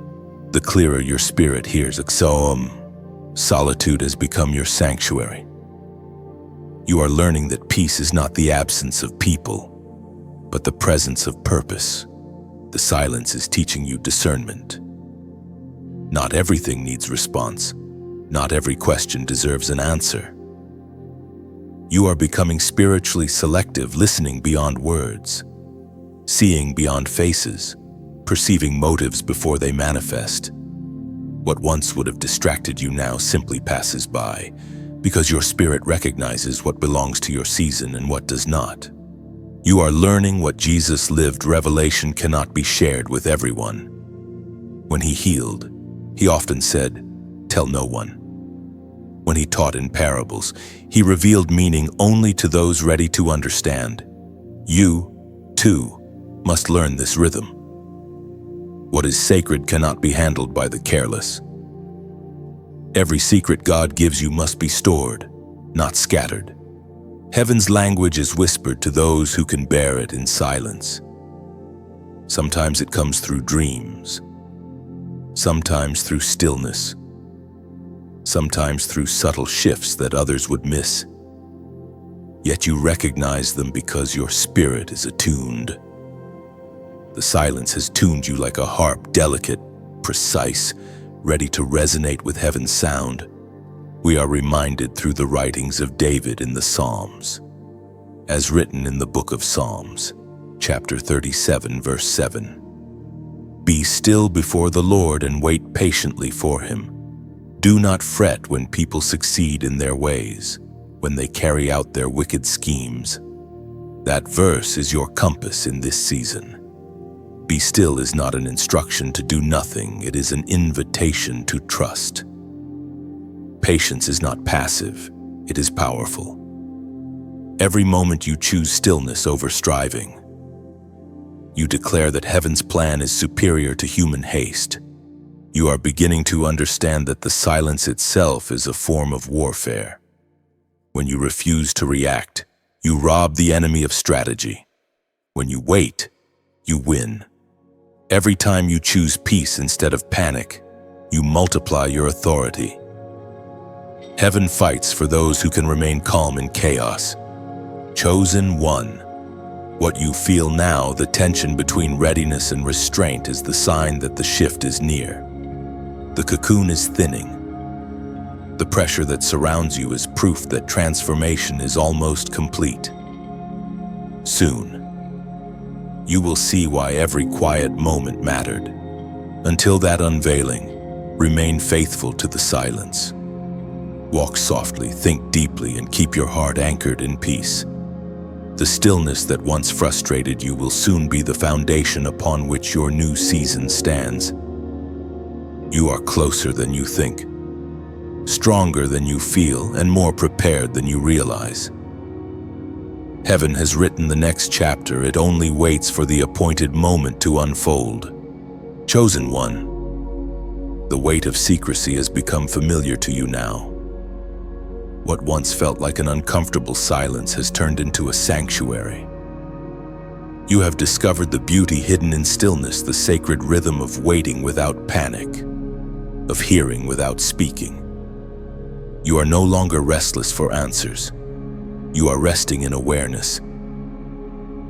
the clearer your spirit hears. Solitude has become your sanctuary. You are learning that peace is not the absence of people, but the presence of purpose. The silence is teaching you discernment. Not everything needs response. Not every question deserves an answer. You are becoming spiritually selective, listening beyond words, seeing beyond faces, perceiving motives before they manifest. What once would have distracted you now simply passes by, because your spirit recognizes what belongs to your season and what does not. You are learning what Jesus lived. Revelation cannot be shared with everyone. When He healed, He often said, "Tell no one." When He taught in parables, He revealed meaning only to those ready to understand. You, too, must learn this rhythm. What is sacred cannot be handled by the careless. Every secret God gives you must be stored, not scattered. Heaven's language is whispered to those who can bear it in silence. Sometimes it comes through dreams, sometimes through stillness, sometimes through subtle shifts that others would miss. Yet you recognize them because your spirit is attuned. The silence has tuned you like a harp, delicate, precise, ready to resonate with heaven's sound. We are reminded through the writings of David in the Psalms, as written in the book of Psalms, chapter 37, verse 7. Be still before the Lord and wait patiently for Him. Do not fret when people succeed in their ways, when they carry out their wicked schemes. That verse is your compass in this season. Be still is not an instruction to do nothing, it is an invitation to trust. Patience is not passive, it is powerful. Every moment you choose stillness over striving. You declare that heaven's plan is superior to human haste. You are beginning to understand that the silence itself is a form of warfare. When you refuse to react, you rob the enemy of strategy. When you wait, you win. Every time you choose peace instead of panic, you multiply your authority. Heaven fights for those who can remain calm in chaos. Chosen one. What you feel now, the tension between readiness and restraint, is the sign that the shift is near. The cocoon is thinning. The pressure that surrounds you is proof that transformation is almost complete. Soon, you will see why every quiet moment mattered. Until that unveiling, remain faithful to the silence. Walk softly, think deeply, and keep your heart anchored in peace. The stillness that once frustrated you will soon be the foundation upon which your new season stands. You are closer than you think, stronger than you feel, and more prepared than you realize. Heaven has written the next chapter, it only waits for the appointed moment to unfold. Chosen one, the weight of secrecy has become familiar to you now. What once felt like an uncomfortable silence has turned into a sanctuary. You have discovered the beauty hidden in stillness, the sacred rhythm of waiting without panic, of hearing without speaking. You are no longer restless for answers. You are resting in awareness.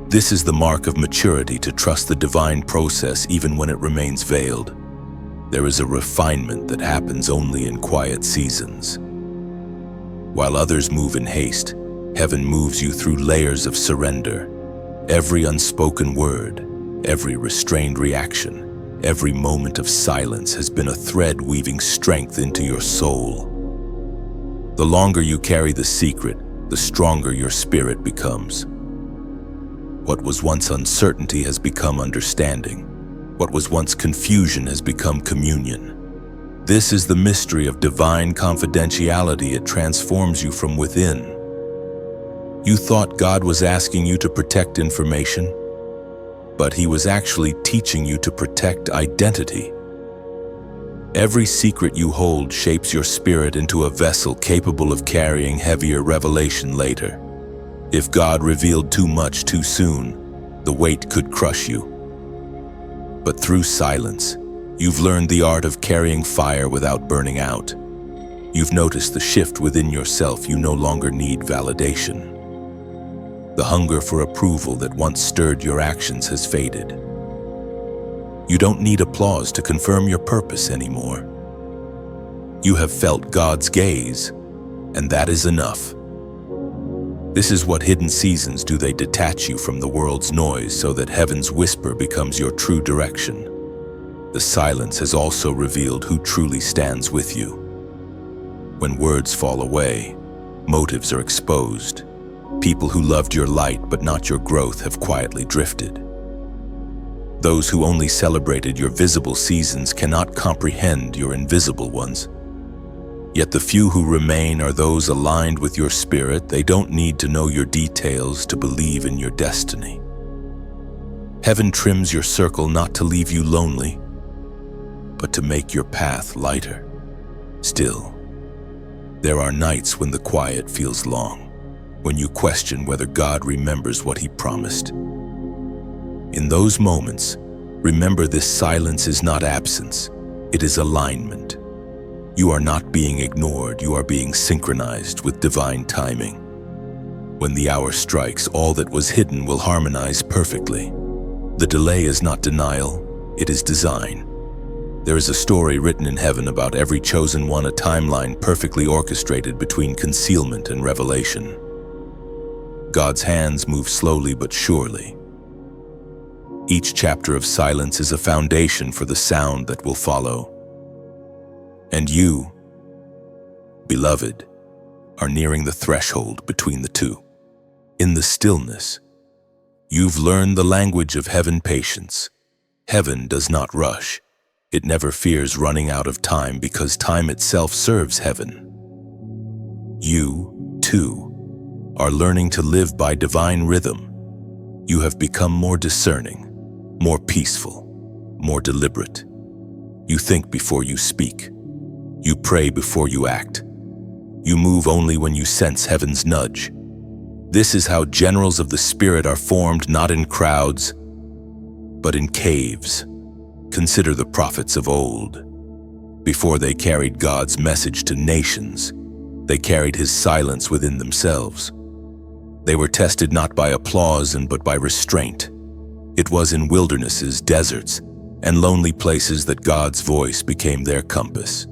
This is the mark of maturity, to trust the divine process even when it remains veiled. There is a refinement that happens only in quiet seasons. While others move in haste, heaven moves you through layers of surrender. Every unspoken word, every restrained reaction, every moment of silence has been a thread weaving strength into your soul. The longer you carry the secret, the stronger your spirit becomes. What was once uncertainty has become understanding. What was once confusion has become communion. This is the mystery of divine confidentiality. It transforms you from within. You thought God was asking you to protect information, but He was actually teaching you to protect identity. Every secret you hold shapes your spirit into a vessel capable of carrying heavier revelation later. If God revealed too much too soon, the weight could crush you. But through silence, you've learned the art of carrying fire without burning out. You've noticed the shift within yourself. You no longer need validation. The hunger for approval that once stirred your actions has faded. You don't need applause to confirm your purpose anymore. You have felt God's gaze, and that is enough. This is what hidden seasons do. They detach you from the world's noise so that heaven's whisper becomes your true direction. The silence has also revealed who truly stands with you. When words fall away, motives are exposed. People who loved your light but not your growth have quietly drifted. Those who only celebrated your visible seasons cannot comprehend your invisible ones. Yet the few who remain are those aligned with your spirit. They don't need to know your details to believe in your destiny. Heaven trims your circle not to leave you lonely, but to make your path lighter. Still, there are nights when the quiet feels long, when you question whether God remembers what He promised. In those moments, remember this: silence is not absence, it is alignment. You are not being ignored, you are being synchronized with divine timing. When the hour strikes, all that was hidden will harmonize perfectly. The delay is not denial, it is design. There is a story written in heaven about every chosen one, a timeline perfectly orchestrated between concealment and revelation. God's hands move slowly but surely. Each chapter of silence is a foundation for the sound that will follow. And you, beloved, are nearing the threshold between the two. In the stillness, you've learned the language of heaven: patience. Heaven does not rush. It never fears running out of time because time itself serves heaven. You, too, are learning to live by divine rhythm. You have become more discerning, more peaceful, more deliberate. You think before you speak. You pray before you act. You move only when you sense heaven's nudge. This is how generals of the Spirit are formed, not in crowds, but in caves. Consider the prophets of old. Before they carried God's message to nations, they carried His silence within themselves. They were tested not by applause but by restraint. It was in wildernesses, deserts, and lonely places that God's voice became their compass.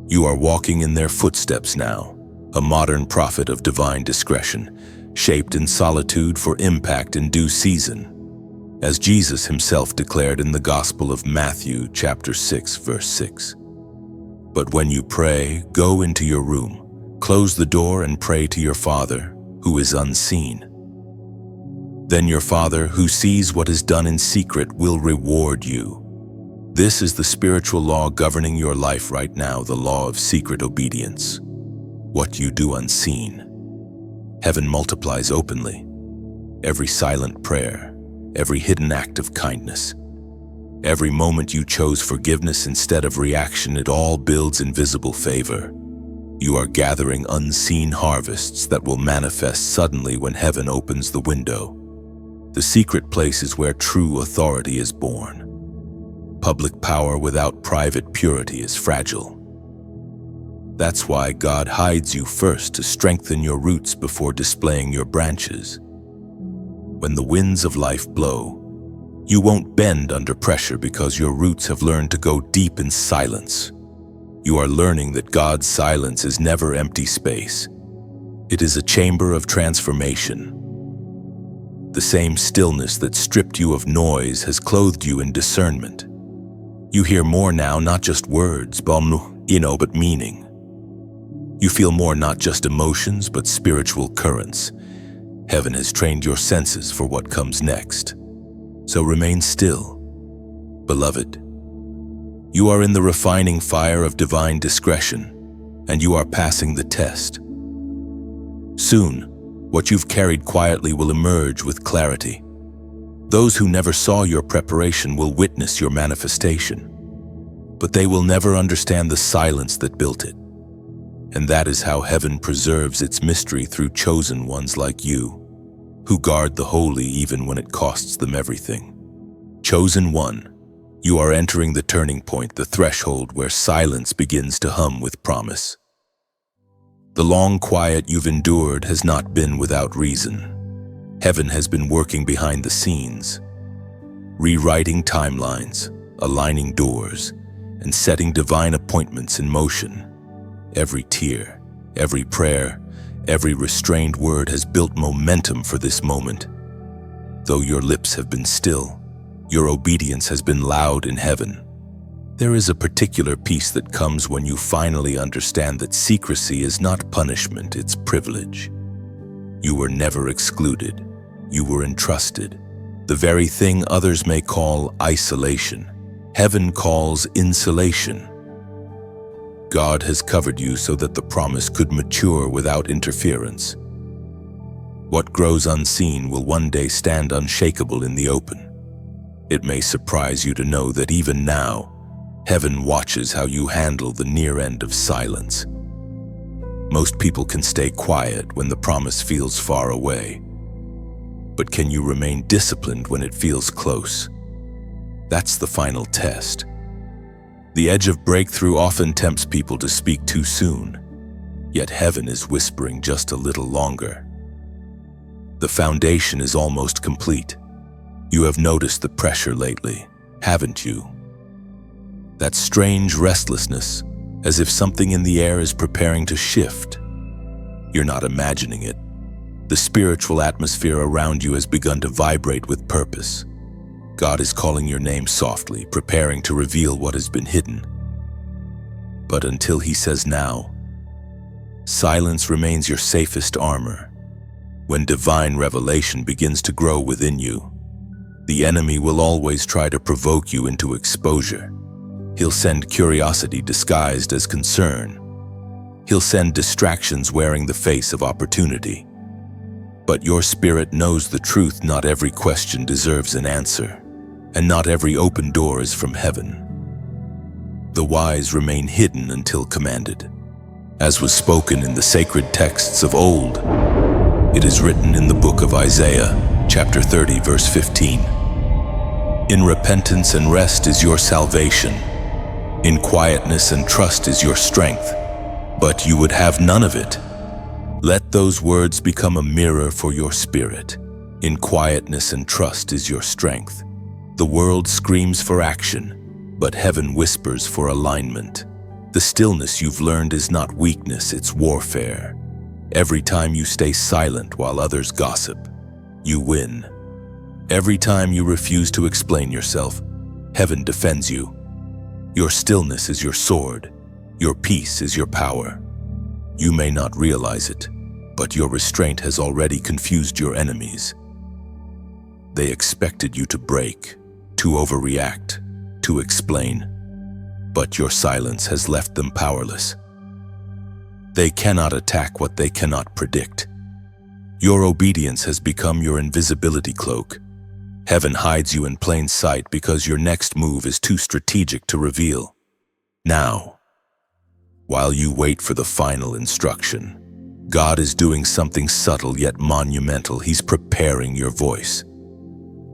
You are walking in their footsteps now, a modern prophet of divine discretion, shaped in solitude for impact in due season, as Jesus Himself declared in the Gospel of Matthew, chapter 6, verse 6. But when you pray, go into your room, close the door and pray to your Father, who is unseen. Then your Father, who sees what is done in secret, will reward you. This is the spiritual law governing your life right now, the law of secret obedience. What you do unseen, heaven multiplies openly. Every silent prayer, every hidden act of kindness, every moment you chose forgiveness instead of reaction, it all builds invisible favor. You are gathering unseen harvests that will manifest suddenly when heaven opens the window. The secret place is where true authority is born. Public power without private purity is fragile. That's why God hides you first, to strengthen your roots before displaying your branches. When the winds of life blow, you won't bend under pressure because your roots have learned to go deep in silence. You are learning that God's silence is never empty space. It is a chamber of transformation. The same stillness that stripped you of noise has clothed you in discernment. You hear more now, not just words, but meaning. You feel more not just emotions, but spiritual currents. Heaven has trained your senses for what comes next. So remain still. Beloved, you are in the refining fire of divine discretion, and you are passing the test. Soon, what you've carried quietly will emerge with clarity. Those who never saw your preparation will witness your manifestation, but they will never understand the silence that built it. And that is how heaven preserves its mystery through chosen ones like you, who guard the holy even when it costs them everything. Chosen one, you are entering the turning point, the threshold where silence begins to hum with promise. The long quiet you've endured has not been without reason. Heaven has been working behind the scenes, rewriting timelines, aligning doors, and setting divine appointments in motion. Every tear, every prayer, every restrained word has built momentum for this moment. Though your lips have been still, your obedience has been loud in heaven. There is a particular peace that comes when you finally understand that secrecy is not punishment, it's privilege. You were never excluded. You were entrusted. The very thing others may call isolation, heaven calls insulation. God has covered you so that the promise could mature without interference. What grows unseen will one day stand unshakable in the open. It may surprise you to know that even now, heaven watches how you handle the near end of silence. Most people can stay quiet when the promise feels far away. But can you remain disciplined when it feels close? That's the final test. The edge of breakthrough often tempts people to speak too soon, yet heaven is whispering just a little longer. The foundation is almost complete. You have noticed the pressure lately, haven't you? That strange restlessness, as if something in the air is preparing to shift. You're not imagining it. The spiritual atmosphere around you has begun to vibrate with purpose. God is calling your name softly, preparing to reveal what has been hidden. But until He says now, silence remains your safest armor. When divine revelation begins to grow within you, the enemy will always try to provoke you into exposure. He'll send curiosity disguised as concern. He'll send distractions wearing the face of opportunity. But your spirit knows the truth. Not every question deserves an answer, and not every open door is from heaven. The wise remain hidden until commanded. As was spoken in the sacred texts of old, it is written in the book of Isaiah, chapter 30, verse 15. In repentance and rest is your salvation. In quietness and trust is your strength. But you would have none of it. Let those words become a mirror for your spirit. In quietness and trust is your strength. The world screams for action, but heaven whispers for alignment. The stillness you've learned is not weakness, it's warfare. Every time you stay silent while others gossip, you win. Every time you refuse to explain yourself, heaven defends you. Your stillness is your sword. Your peace is your power. You may not realize it, but your restraint has already confused your enemies. They expected you to break, to overreact, to explain, but your silence has left them powerless. They cannot attack what they cannot predict. Your obedience has become your invisibility cloak. Heaven hides you in plain sight because your next move is too strategic to reveal. Now, while you wait for the final instruction, God is doing something subtle yet monumental. He's preparing your voice.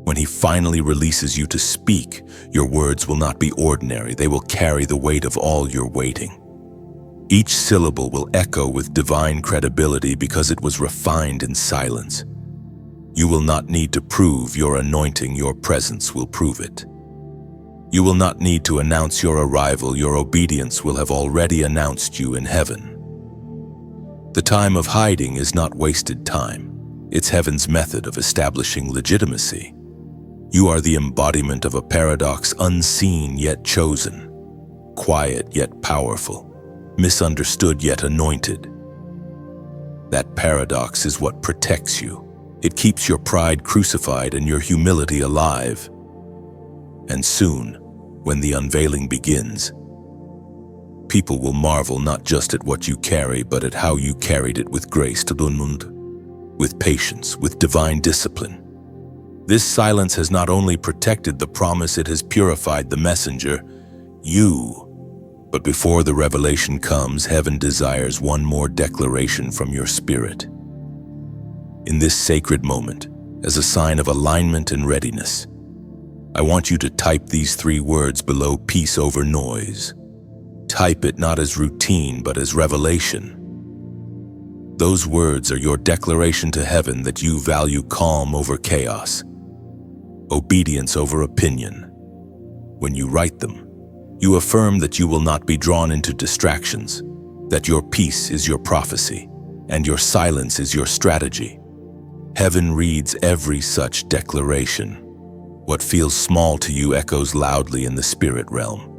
When He finally releases you to speak, your words will not be ordinary. They will carry the weight of all your waiting. Each syllable will echo with divine credibility because it was refined in silence. You will not need to prove your anointing. Your presence will prove it. You will not need to announce your arrival. Your obedience will have already announced you in heaven. The time of hiding is not wasted time. It's heaven's method of establishing legitimacy. You are the embodiment of a paradox, unseen yet chosen, quiet yet powerful. misunderstood yet anointed. That paradox is what protects you. It keeps your pride crucified and your humility alive. And soon, when the unveiling begins, people will marvel not just at what you carry, but at how you carried it with grace, with patience, with divine discipline. This silence has not only protected the promise, it has purified the messenger, you. But before the revelation comes, heaven desires one more declaration from your spirit. In this sacred moment, as a sign of alignment and readiness, I want you to type these 3 words below: peace over noise. Type it not as routine, but as revelation. Those words are your declaration to heaven that you value calm over chaos, obedience over opinion. When you write them, you affirm that you will not be drawn into distractions, that your peace is your prophecy, and your silence is your strategy. Heaven reads every such declaration. What feels small to you echoes loudly in the spirit realm.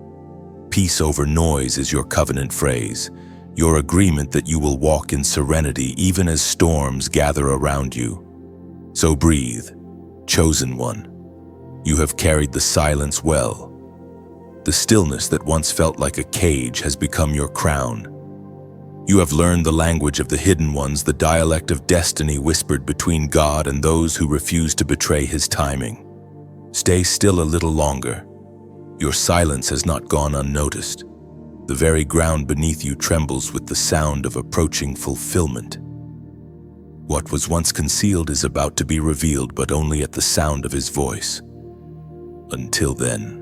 Peace over noise is your covenant phrase, your agreement that you will walk in serenity even as storms gather around you. So breathe, chosen one. You have carried the silence well. The stillness that once felt like a cage has become your crown. You have learned the language of the hidden ones, the dialect of destiny whispered between God and those who refuse to betray His timing. Stay still a little longer. Your silence has not gone unnoticed. The very ground beneath you trembles with the sound of approaching fulfillment. What was once concealed is about to be revealed, but only at the sound of His voice. Until then,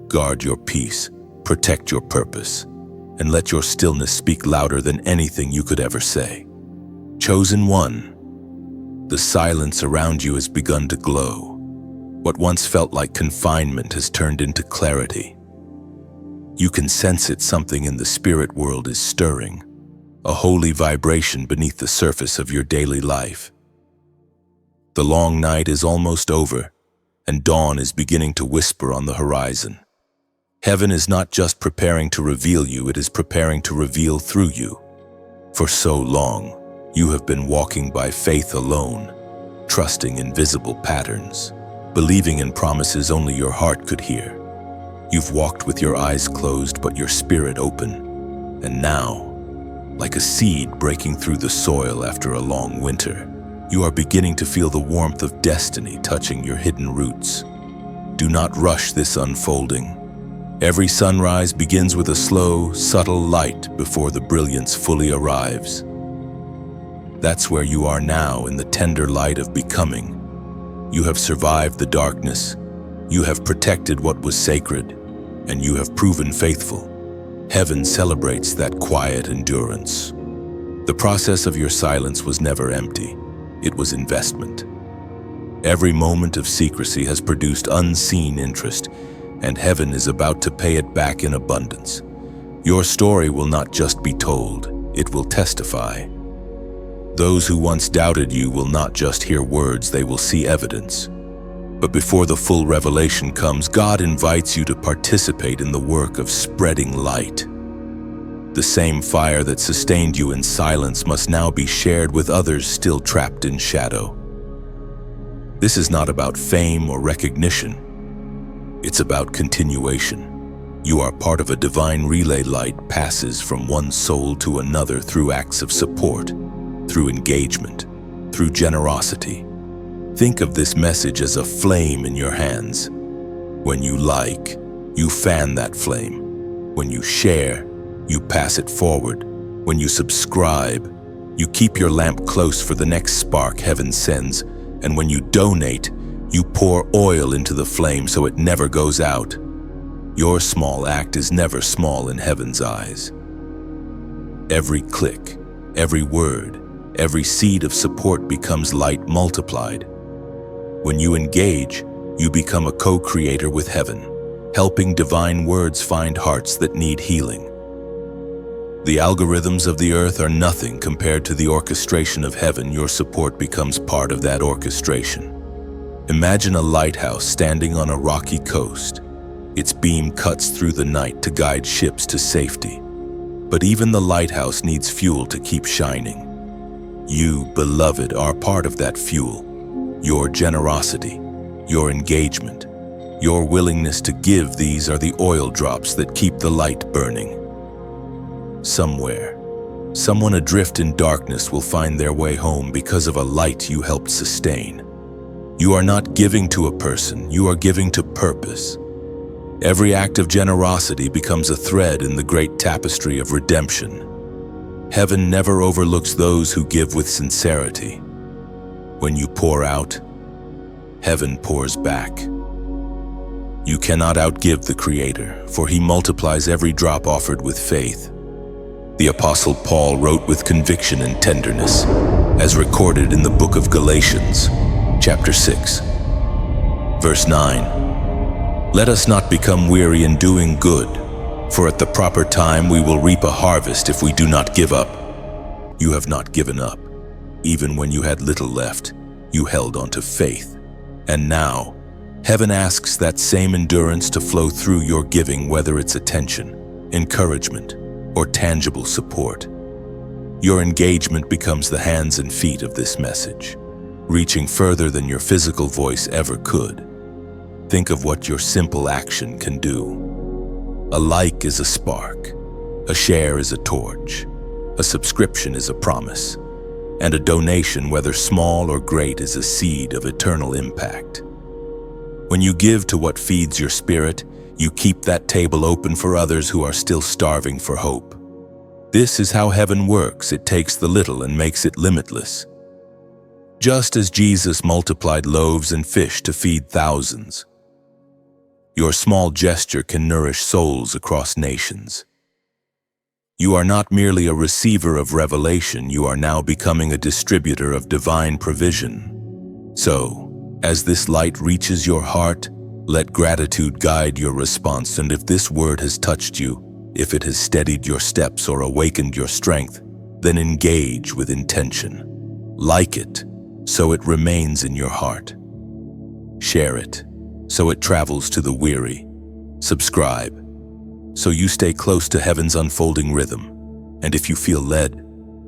guard your peace, protect your purpose, and let your stillness speak louder than anything you could ever say. Chosen one, the silence around you has begun to glow. What once felt like confinement has turned into clarity. You can sense it. Something in the spirit world is stirring, a holy vibration beneath the surface of your daily life. The long night is almost over, and dawn is beginning to whisper on the horizon. Heaven is not just preparing to reveal you, it is preparing to reveal through you. For so long, you have been walking by faith alone, trusting invisible patterns, believing in promises only your heart could hear. You've walked with your eyes closed but your spirit open, and now, like a seed breaking through the soil after a long winter, you are beginning to feel the warmth of destiny touching your hidden roots. Do not rush this unfolding. Every sunrise begins with a slow, subtle light before the brilliance fully arrives. That's where you are now, in the tender light of becoming. You have survived the darkness, you have protected what was sacred, and you have proven faithful. Heaven celebrates that quiet endurance. The process of your silence was never empty, it was investment. Every moment of secrecy has produced unseen interest, and heaven is about to pay it back in abundance. Your story will not just be told, it will testify. Those who once doubted you will not just hear words, they will see evidence. But before the full revelation comes, God invites you to participate in the work of spreading light. The same fire that sustained you in silence must now be shared with others still trapped in shadow. This is not about fame or recognition. It's about continuation. You are part of a divine relay. Light passes from one soul to another through acts of support, through engagement, through generosity. Think of this message as a flame in your hands. When you like, you fan that flame. When you share, you pass it forward. When you subscribe, you keep your lamp close for the next spark heaven sends. And when you donate, you pour oil into the flame so it never goes out. Your small act is never small in heaven's eyes. Every click, every word, every seed of support becomes light multiplied. When you engage, you become a co-creator with heaven, helping divine words find hearts that need healing. The algorithms of the earth are nothing compared to the orchestration of heaven. Your support becomes part of that orchestration. Imagine a lighthouse standing on a rocky coast. Its beam cuts through the night to guide ships to safety. But even the lighthouse needs fuel to keep shining. You, beloved, are part of that fuel. Your generosity, your engagement, your willingness to give, these are the oil drops that keep the light burning. Somewhere, someone adrift in darkness will find their way home because of a light you helped sustain. You are not giving to a person, you are giving to purpose. Every act of generosity becomes a thread in the great tapestry of redemption. Heaven never overlooks those who give with sincerity. When you pour out, heaven pours back. You cannot outgive the Creator, for He multiplies every drop offered with faith. The Apostle Paul wrote with conviction and tenderness, as recorded in the book of Galatians, chapter 6, verse 9. Let us not become weary in doing good, for at the proper time we will reap a harvest if we do not give up. You have not given up. Even when you had little left, you held on to faith. And now, heaven asks that same endurance to flow through your giving, whether it's attention, encouragement, or tangible support. Your engagement becomes the hands and feet of this message, reaching further than your physical voice ever could. Think of what your simple action can do. A like is a spark, a share is a torch, a subscription is a promise, and a donation, whether small or great, is a seed of eternal impact. When you give to what feeds your spirit, you keep that table open for others who are still starving for hope. This is how heaven works. It takes the little and makes it limitless. Just as Jesus multiplied loaves and fish to feed thousands, your small gesture can nourish souls across nations. You are not merely a receiver of revelation, you are now becoming a distributor of divine provision. So, as this light reaches your heart, let gratitude guide your response. And if this word has touched you, if it has steadied your steps or awakened your strength, then engage with intention. Like it, so it remains in your heart. Share it, so it travels to the weary. Subscribe, so you stay close to heaven's unfolding rhythm. And if you feel led,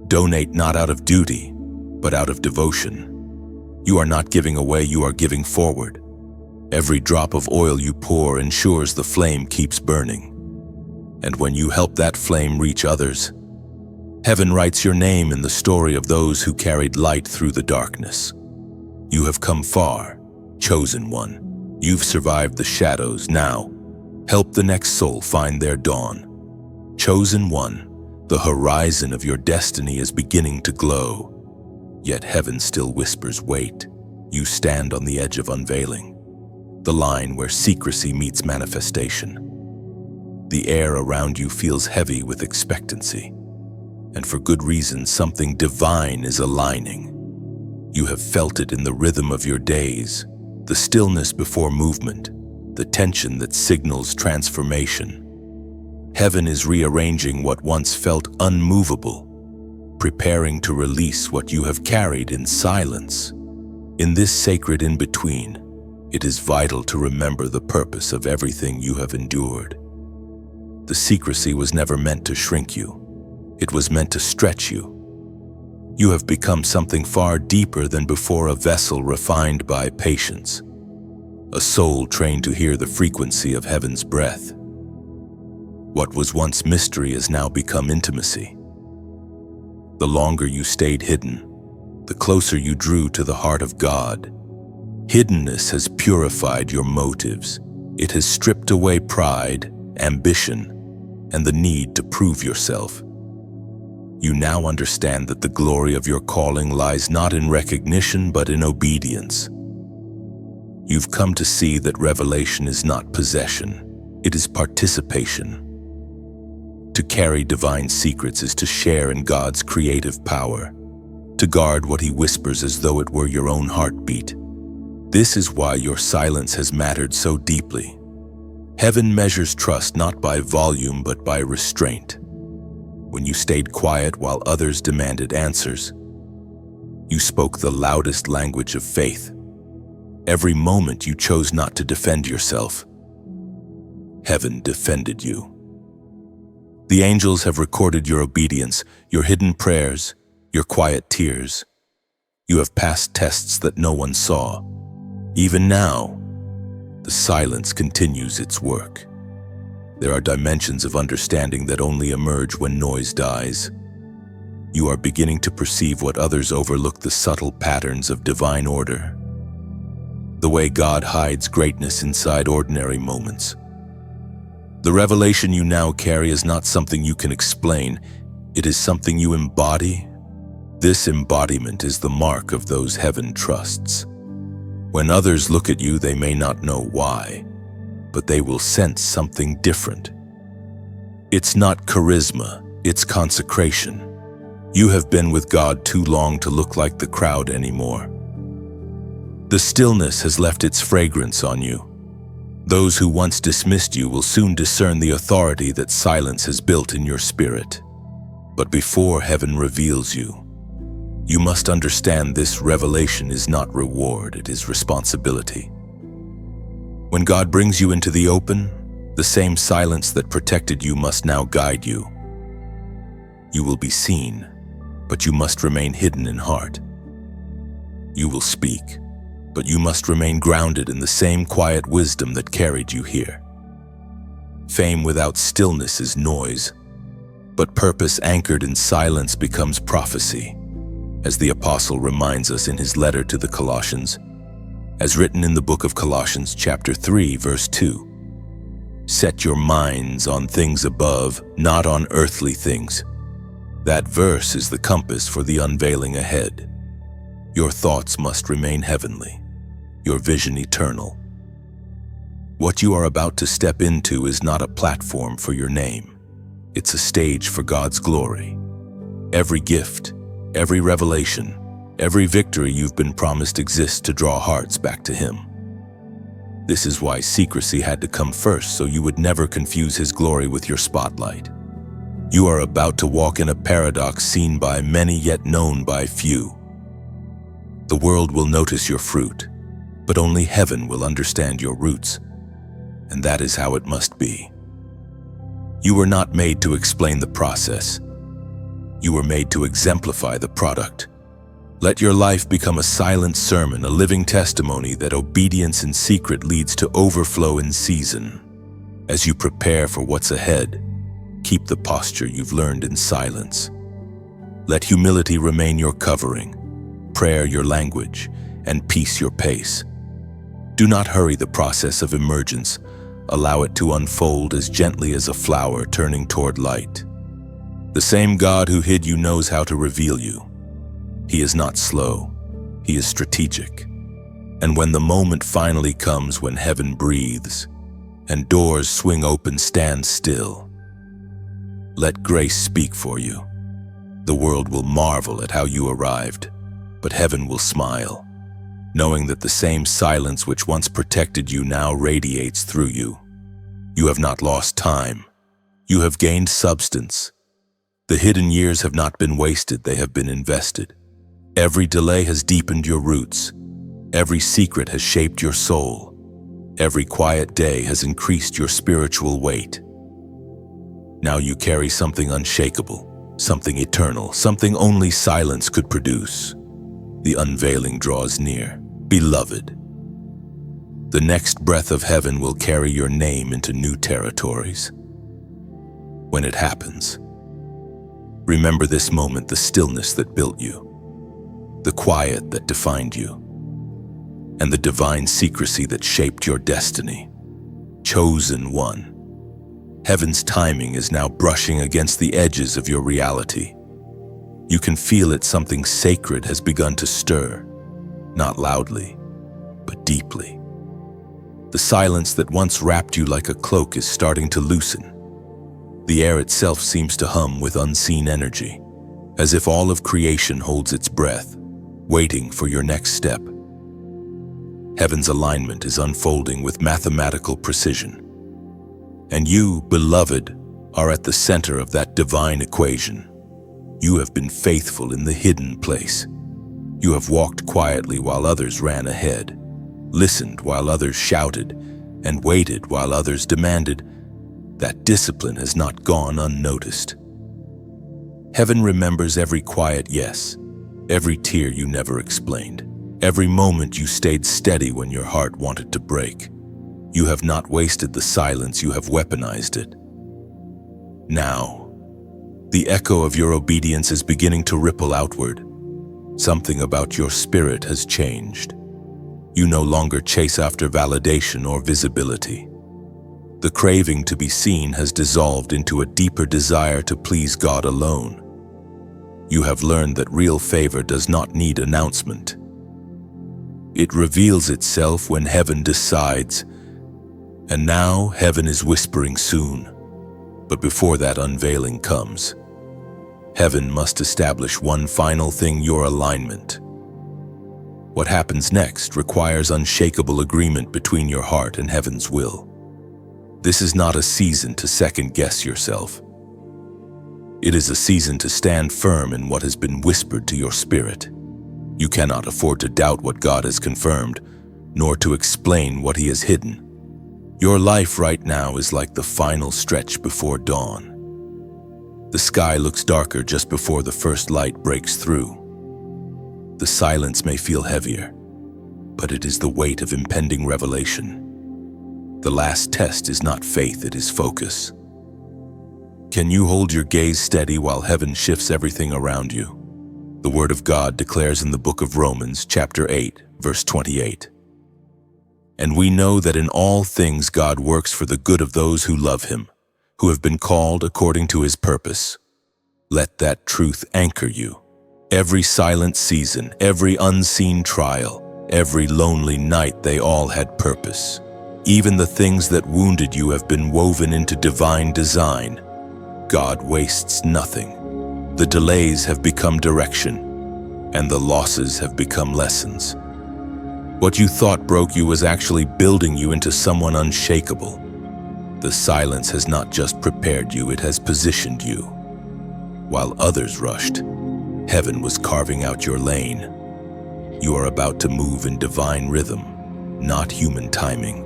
donate not out of duty, but out of devotion. You are not giving away, you are giving forward. Every drop of oil you pour ensures the flame keeps burning. And when you help that flame reach others, heaven writes your name in the story of those who carried light through the darkness. You have come far, chosen one. You've survived the shadows. Now, help the next soul find their dawn. Chosen one, the horizon of your destiny is beginning to glow. Yet heaven still whispers, wait. You stand on the edge of unveiling, the line where secrecy meets manifestation. The air around you feels heavy with expectancy, and for good reason. Something divine is aligning. You have felt it in the rhythm of your days, the stillness before movement, the tension that signals transformation. Heaven is rearranging what once felt unmovable, preparing to release what you have carried in silence. In this sacred in-between, it is vital to remember the purpose of everything you have endured. The secrecy was never meant to shrink you. It was meant to stretch you. You have become something far deeper than before, a vessel refined by patience, a soul trained to hear the frequency of heaven's breath. What was once mystery has now become intimacy. The longer you stayed hidden, the closer you drew to the heart of God. Hiddenness has purified your motives. It has stripped away pride, ambition, and the need to prove yourself. You now understand that the glory of your calling lies not in recognition but in obedience. You've come to see that revelation is not possession, it is participation. To carry divine secrets is to share in God's creative power, to guard what He whispers as though it were your own heartbeat. This is why your silence has mattered so deeply. Heaven measures trust not by volume but by restraint. When you stayed quiet while others demanded answers, you spoke the loudest language of faith. Every moment you chose not to defend yourself, heaven defended you. The angels have recorded your obedience, your hidden prayers, your quiet tears. You have passed tests that no one saw. Even now, the silence continues its work. There are dimensions of understanding that only emerge when noise dies. You are beginning to perceive what others overlook, the subtle patterns of divine order. The way God hides greatness inside ordinary moments. The revelation you now carry is not something you can explain. It is something you embody. This embodiment is the mark of those heaven trusts. When others look at you, they may not know why, but they will sense something different. It's not charisma, it's consecration. You have been with God too long to look like the crowd anymore. The stillness has left its fragrance on you. Those who once dismissed you will soon discern the authority that silence has built in your spirit. But before heaven reveals you, you must understand this revelation is not reward, it is responsibility. When God brings you into the open, the same silence that protected you must now guide you. You will be seen, but you must remain hidden in heart. You will speak, but you must remain grounded in the same quiet wisdom that carried you here. Fame without stillness is noise, but purpose anchored in silence becomes prophecy, as the apostle reminds us in his letter to the Colossians, as written in the book of Colossians chapter 3, verse 2. Set your minds on things above, not on earthly things. That verse is the compass for the unveiling ahead. Your thoughts must remain heavenly, your vision eternal. What you are about to step into is not a platform for your name. It's a stage for God's glory. Every gift, every revelation, every victory you've been promised exists to draw hearts back to Him. This is why secrecy had to come first, so you would never confuse His glory with your spotlight. You are about to walk in a paradox seen by many yet known by few. The world will notice your fruit, but only heaven will understand your roots, and that is how it must be. You were not made to explain the process. You were made to exemplify the product. Let your life become a silent sermon, a living testimony that obedience in secret leads to overflow in season. As you prepare for what's ahead, keep the posture you've learned in silence. Let humility remain your covering, prayer your language, and peace your pace. Do not hurry the process of emergence. Allow it to unfold as gently as a flower turning toward light. The same God who hid you knows how to reveal you. He is not slow, He is strategic. And when the moment finally comes, when heaven breathes and doors swing open, stand still. Let grace speak for you. The world will marvel at how you arrived, but heaven will smile, knowing that the same silence which once protected you now radiates through you. You have not lost time. You have gained substance. The hidden years have not been wasted, they have been invested. Every delay has deepened your roots. Every secret has shaped your soul. Every quiet day has increased your spiritual weight. Now you carry something unshakable, something eternal, something only silence could produce. The unveiling draws near. Beloved, the next breath of heaven will carry your name into new territories. When it happens, remember this moment, the stillness that built you, the quiet that defined you, and the divine secrecy that shaped your destiny. Chosen one, heaven's timing is now brushing against the edges of your reality. You can feel it, something sacred has begun to stir, not loudly, but deeply. The silence that once wrapped you like a cloak is starting to loosen. The air itself seems to hum with unseen energy, as if all of creation holds its breath, waiting for your next step. Heaven's alignment is unfolding with mathematical precision, and you, beloved, are at the center of that divine equation. You have been faithful in the hidden place. You have walked quietly while others ran ahead, listened while others shouted, and waited while others demanded. That discipline has not gone unnoticed. Heaven remembers every quiet yes, every tear you never explained, every moment you stayed steady when your heart wanted to break. You have not wasted the silence, you have weaponized it. Now, the echo of your obedience is beginning to ripple outward. Something about your spirit has changed. You no longer chase after validation or visibility. The craving to be seen has dissolved into a deeper desire to please God alone. You have learned that real favor does not need announcement. It reveals itself when heaven decides, and now heaven is whispering soon. But before that unveiling comes, heaven must establish one final thing: your alignment. What happens next requires unshakable agreement between your heart and heaven's will. This is not a season to second-guess yourself. It is a season to stand firm in what has been whispered to your spirit. You cannot afford to doubt what God has confirmed, nor to explain what He has hidden. Your life right now is like the final stretch before dawn. The sky looks darker just before the first light breaks through. The silence may feel heavier, but it is the weight of impending revelation. The last test is not faith, it is focus. Can you hold your gaze steady while heaven shifts everything around you? The Word of God declares in the book of Romans, chapter 8, verse 28. And we know that in all things God works for the good of those who love Him, who have been called according to His purpose. Let that truth anchor you. Every silent season, every unseen trial, every lonely night, they all had purpose. Even the things that wounded you have been woven into divine design. God wastes nothing. The delays have become direction, and the losses have become lessons. What you thought broke you was actually building you into someone unshakable. The silence has not just prepared you, it has positioned you. While others rushed, heaven was carving out your lane. You are about to move in divine rhythm, not human timing.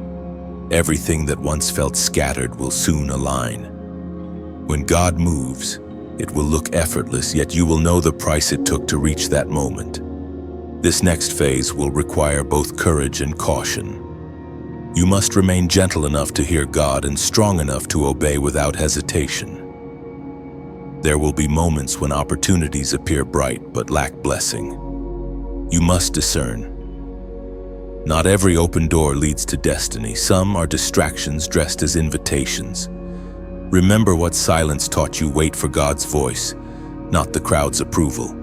Everything that once felt scattered will soon align. When God moves, it will look effortless, yet you will know the price it took to reach that moment. This next phase will require both courage and caution. You must remain gentle enough to hear God and strong enough to obey without hesitation. There will be moments when opportunities appear bright but lack blessing. You must discern. Not every open door leads to destiny. Some are distractions dressed as invitations. Remember what silence taught you: wait for God's voice, not the crowd's approval.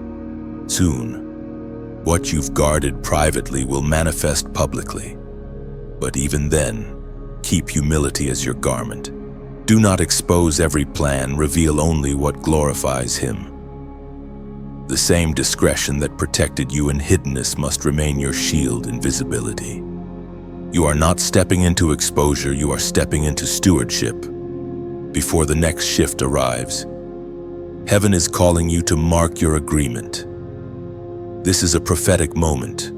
Soon, what you've guarded privately will manifest publicly. But even then, keep humility as your garment. Do not expose every plan, reveal only what glorifies Him. The same discretion that protected you in hiddenness must remain your shield in visibility. You are not stepping into exposure, you are stepping into stewardship. Before the next shift arrives, heaven is calling you to mark your agreement. This is a prophetic moment,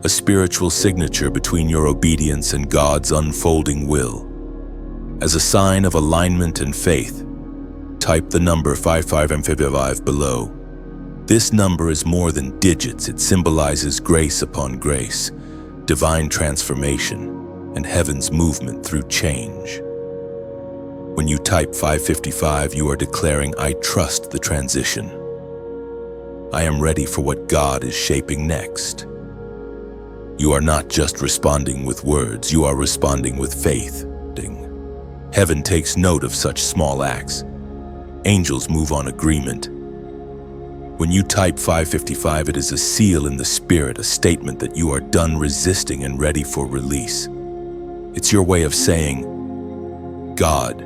a spiritual signature between your obedience and God's unfolding will. As a sign of alignment and faith, type the number 5555 below. This number is more than digits. It symbolizes grace upon grace, divine transformation, and heaven's movement through change. When you type 555, you are declaring, I trust the transition. I am ready for what God is shaping next. You are not just responding with words, you are responding with faith. Heaven takes note of such small acts. Angels move on agreement. When you type 555, it is a seal in the spirit, a statement that you are done resisting and ready for release. It's your way of saying, God,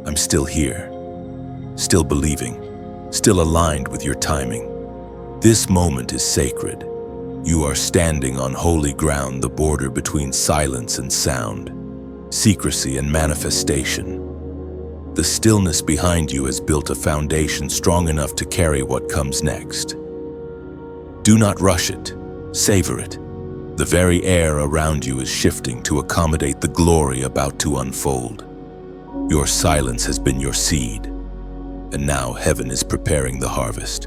I'm still here, still believing, still aligned with your timing. This moment is sacred. You are standing on holy ground, the border between silence and sound, secrecy and manifestation. The stillness behind you has built a foundation strong enough to carry what comes next. Do not rush it, savor it. The very air around you is shifting to accommodate the glory about to unfold. Your silence has been your seed, and now heaven is preparing the harvest.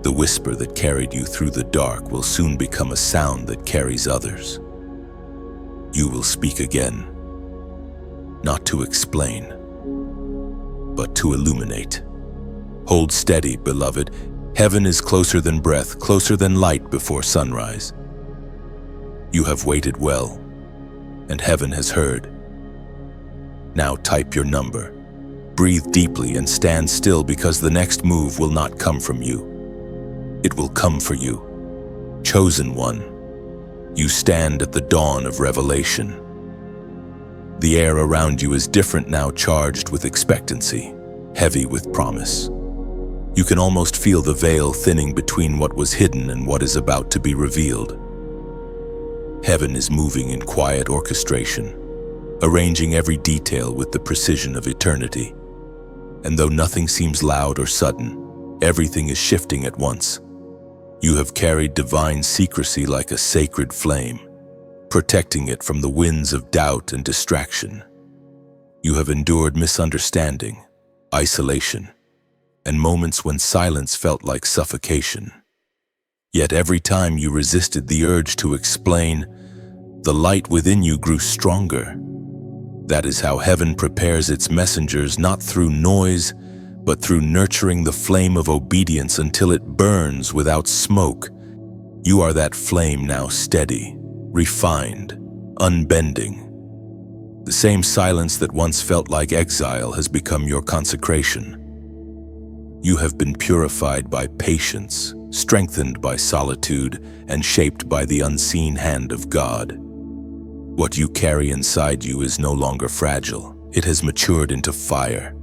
The whisper that carried you through the dark will soon become a sound that carries others. You will speak again, not to explain, but to illuminate. Hold steady, beloved. Heaven is closer than breath, closer than light before sunrise. You have waited well, and heaven has heard. Now type your number. Breathe deeply and stand still, because the next move will not come from you. It will come for you. Chosen one, you stand at the dawn of revelation. The air around you is different now, charged with expectancy, heavy with promise. You can almost feel the veil thinning between what was hidden and what is about to be revealed. Heaven is moving in quiet orchestration, arranging every detail with the precision of eternity. And though nothing seems loud or sudden, everything is shifting at once. You have carried divine secrecy like a sacred flame, protecting it from the winds of doubt and distraction. You have endured misunderstanding, isolation, and moments when silence felt like suffocation. Yet every time you resisted the urge to explain, the light within you grew stronger. That is how heaven prepares its messengers, not through noise, but through nurturing the flame of obedience until it burns without smoke. You are that flame now, steady, refined, unbending. The same silence that once felt like exile has become your consecration. You have been purified by patience, strengthened by solitude, and shaped by the unseen hand of God. What you carry inside you is no longer fragile. It has matured into fire.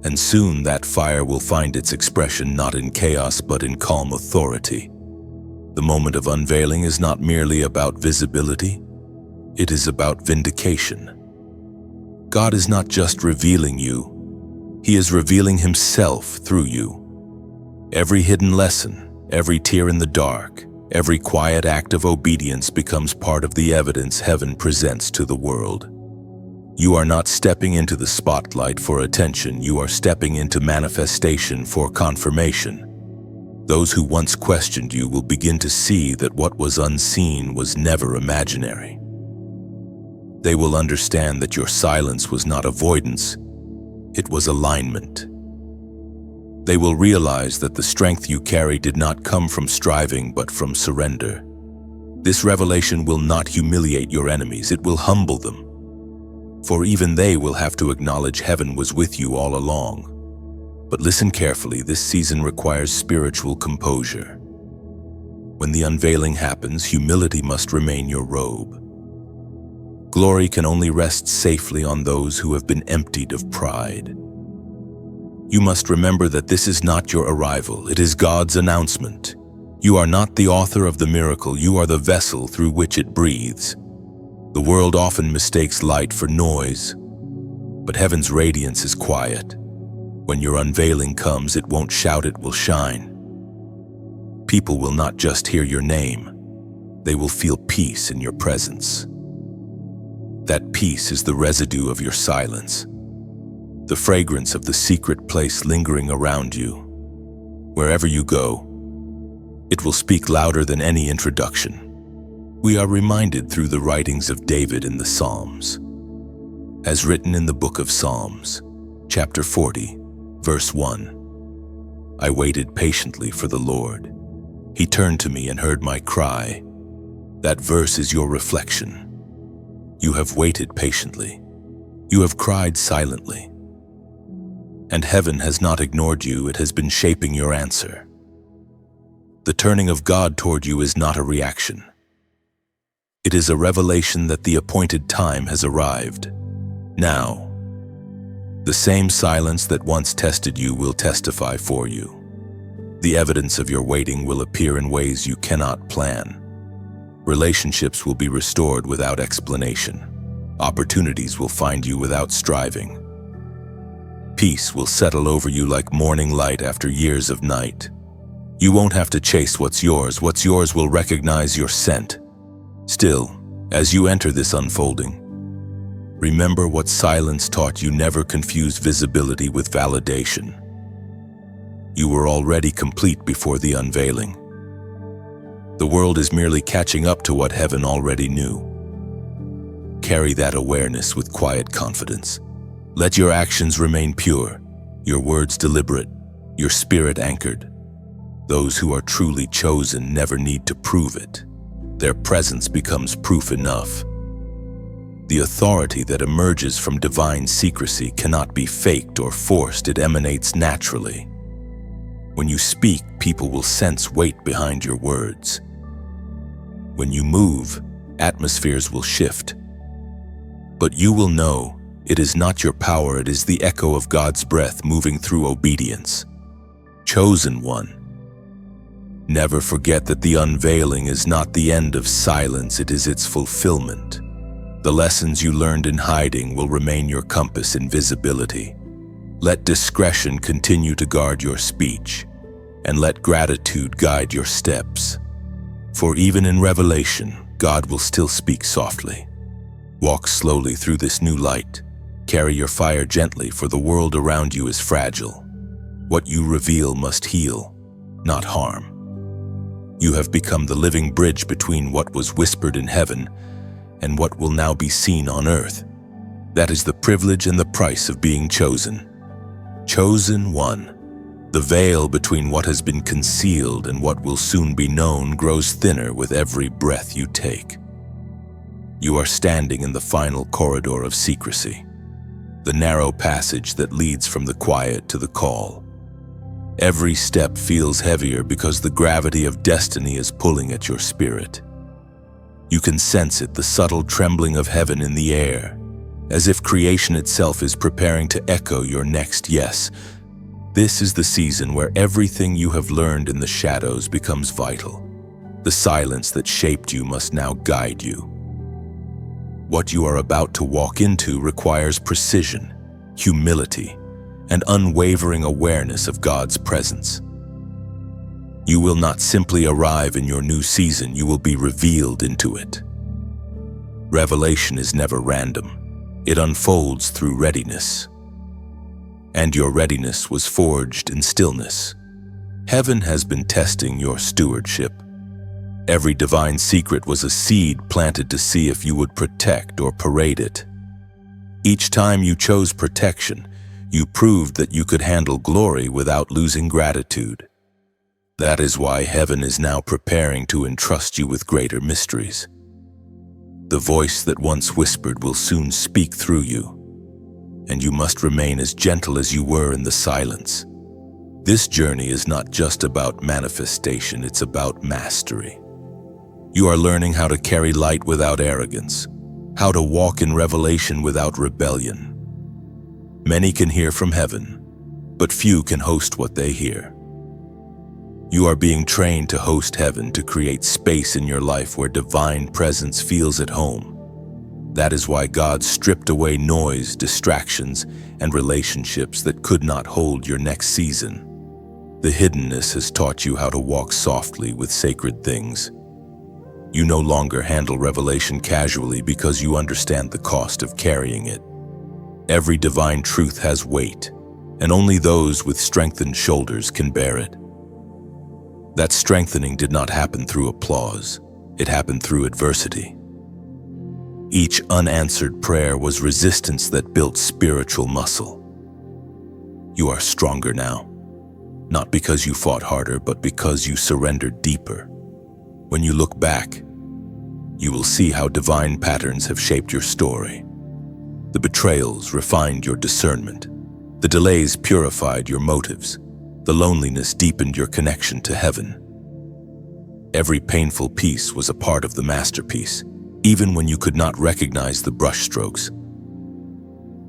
And soon that fire will find its expression not in chaos but in calm authority. The moment of unveiling is not merely about visibility, it is about vindication. God is not just revealing you, He is revealing Himself through you. Every hidden lesson, every tear in the dark, every quiet act of obedience becomes part of the evidence heaven presents to the world. You are not stepping into the spotlight for attention, you are stepping into manifestation for confirmation. Those who once questioned you will begin to see that what was unseen was never imaginary. They will understand that your silence was not avoidance, it was alignment. They will realize that the strength you carry did not come from striving but from surrender. This revelation will not humiliate your enemies, it will humble them. For even they will have to acknowledge heaven was with you all along. But listen carefully, this season requires spiritual composure. When the unveiling happens, humility must remain your robe. Glory can only rest safely on those who have been emptied of pride. You must remember that this is not your arrival, it is God's announcement. You are not the author of the miracle, you are the vessel through which it breathes. The world often mistakes light for noise, but heaven's radiance is quiet. When your unveiling comes, it won't shout, it will shine. People will not just hear your name, they will feel peace in your presence. That peace is the residue of your silence, the fragrance of the secret place lingering around you. Wherever you go, it will speak louder than any introduction. We are reminded through the writings of David in the Psalms. As written in the book of Psalms, chapter 40, verse 1, I waited patiently for the Lord. He turned to me and heard my cry. That verse is your reflection. You have waited patiently. You have cried silently. And heaven has not ignored you, it has been shaping your answer. The turning of God toward you is not a reaction. It is a revelation that the appointed time has arrived. Now, the same silence that once tested you will testify for you. The evidence of your waiting will appear in ways you cannot plan. Relationships will be restored without explanation. Opportunities will find you without striving. Peace will settle over you like morning light after years of night. You won't have to chase what's yours will recognize your scent. Still, as you enter this unfolding, Remember what silence taught you: never confuse visibility with validation. You were already complete before the unveiling. The world is merely catching up to what heaven already knew. Carry that awareness with quiet confidence. Let your actions remain pure, your words deliberate, your spirit anchored. Those who are truly chosen never need to prove it. Their presence becomes proof enough. The authority that emerges from divine secrecy cannot be faked or forced. It emanates naturally. When you speak, people will sense weight behind your words. When you move, atmospheres will shift. But you will know it is not your power, it is the echo of God's breath moving through obedience. Chosen one. Never forget that the unveiling is not the end of silence, it is its fulfillment. The lessons you learned in hiding will remain your compass in visibility. Let discretion continue to guard your speech, and let gratitude guide your steps. For even in revelation, God will still speak softly. Walk slowly through this new light. Carry your fire gently, for the world around you is fragile. What you reveal must heal, not harm. You have become the living bridge between what was whispered in heaven and what will now be seen on earth. That is the privilege and the price of being chosen. Chosen one. The veil between what has been concealed and what will soon be known grows thinner with every breath you take. You are standing in the final corridor of secrecy, the narrow passage that leads from the quiet to the call. Every step feels heavier because the gravity of destiny is pulling at your spirit. You can sense it, the subtle trembling of heaven in the air, as if creation itself is preparing to echo your next yes. This is the season where everything you have learned in the shadows becomes vital. The silence that shaped you must now guide you. What you are about to walk into requires precision, humility, and unwavering awareness of God's presence. You will not simply arrive in your new season, you will be revealed into it. Revelation is never random. It unfolds through readiness. And your readiness was forged in stillness. Heaven has been testing your stewardship. Every divine secret was a seed planted to see if you would protect or parade it. Each time you chose protection, you proved that you could handle glory without losing gratitude. That is why heaven is now preparing to entrust you with greater mysteries. The voice that once whispered will soon speak through you, and you must remain as gentle as you were in the silence. This journey is not just about manifestation, it's about mastery. You are learning how to carry light without arrogance, how to walk in revelation without rebellion. Many can hear from heaven, but few can host what they hear. You are being trained to host heaven, to create space in your life where divine presence feels at home. That is why God stripped away noise, distractions, and relationships that could not hold your next season. The hiddenness has taught you how to walk softly with sacred things. You no longer handle revelation casually because you understand the cost of carrying it. Every divine truth has weight, and only those with strengthened shoulders can bear it. That strengthening did not happen through applause, it happened through adversity. Each unanswered prayer was resistance that built spiritual muscle. You are stronger now, not because you fought harder, but because you surrendered deeper. When you look back, you will see how divine patterns have shaped your story. The betrayals refined your discernment. The delays purified your motives. The loneliness deepened your connection to heaven. Every painful piece was a part of the masterpiece, even when you could not recognize the brushstrokes.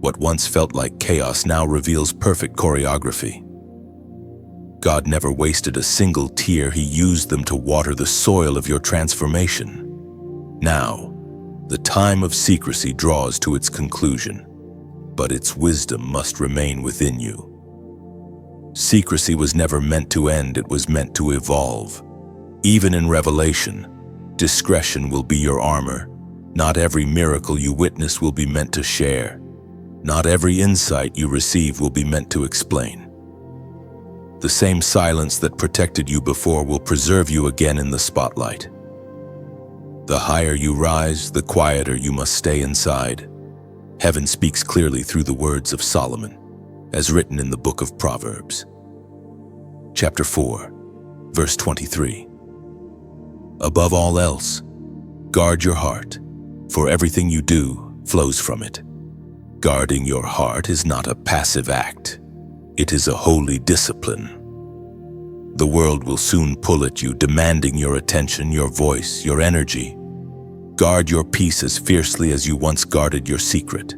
What once felt like chaos now reveals perfect choreography. God never wasted a single tear, He used them to water the soil of your transformation. Now, the time of secrecy draws to its conclusion, but its wisdom must remain within you. Secrecy was never meant to end, it was meant to evolve. Even in revelation, discretion will be your armor, Not every miracle you witness will be meant to share. Not every insight you receive will be meant to explain. The same silence that protected you before will preserve you again in the spotlight. The higher you rise, the quieter you must stay inside. Heaven speaks clearly through the words of Solomon, as written in the book of Proverbs. Chapter 4, verse 23. Above all else, guard your heart, for everything you do flows from it. Guarding your heart is not a passive act. It is a holy discipline. The world will soon pull at you, demanding your attention, your voice, your energy. Guard your peace as fiercely as you once guarded your secret.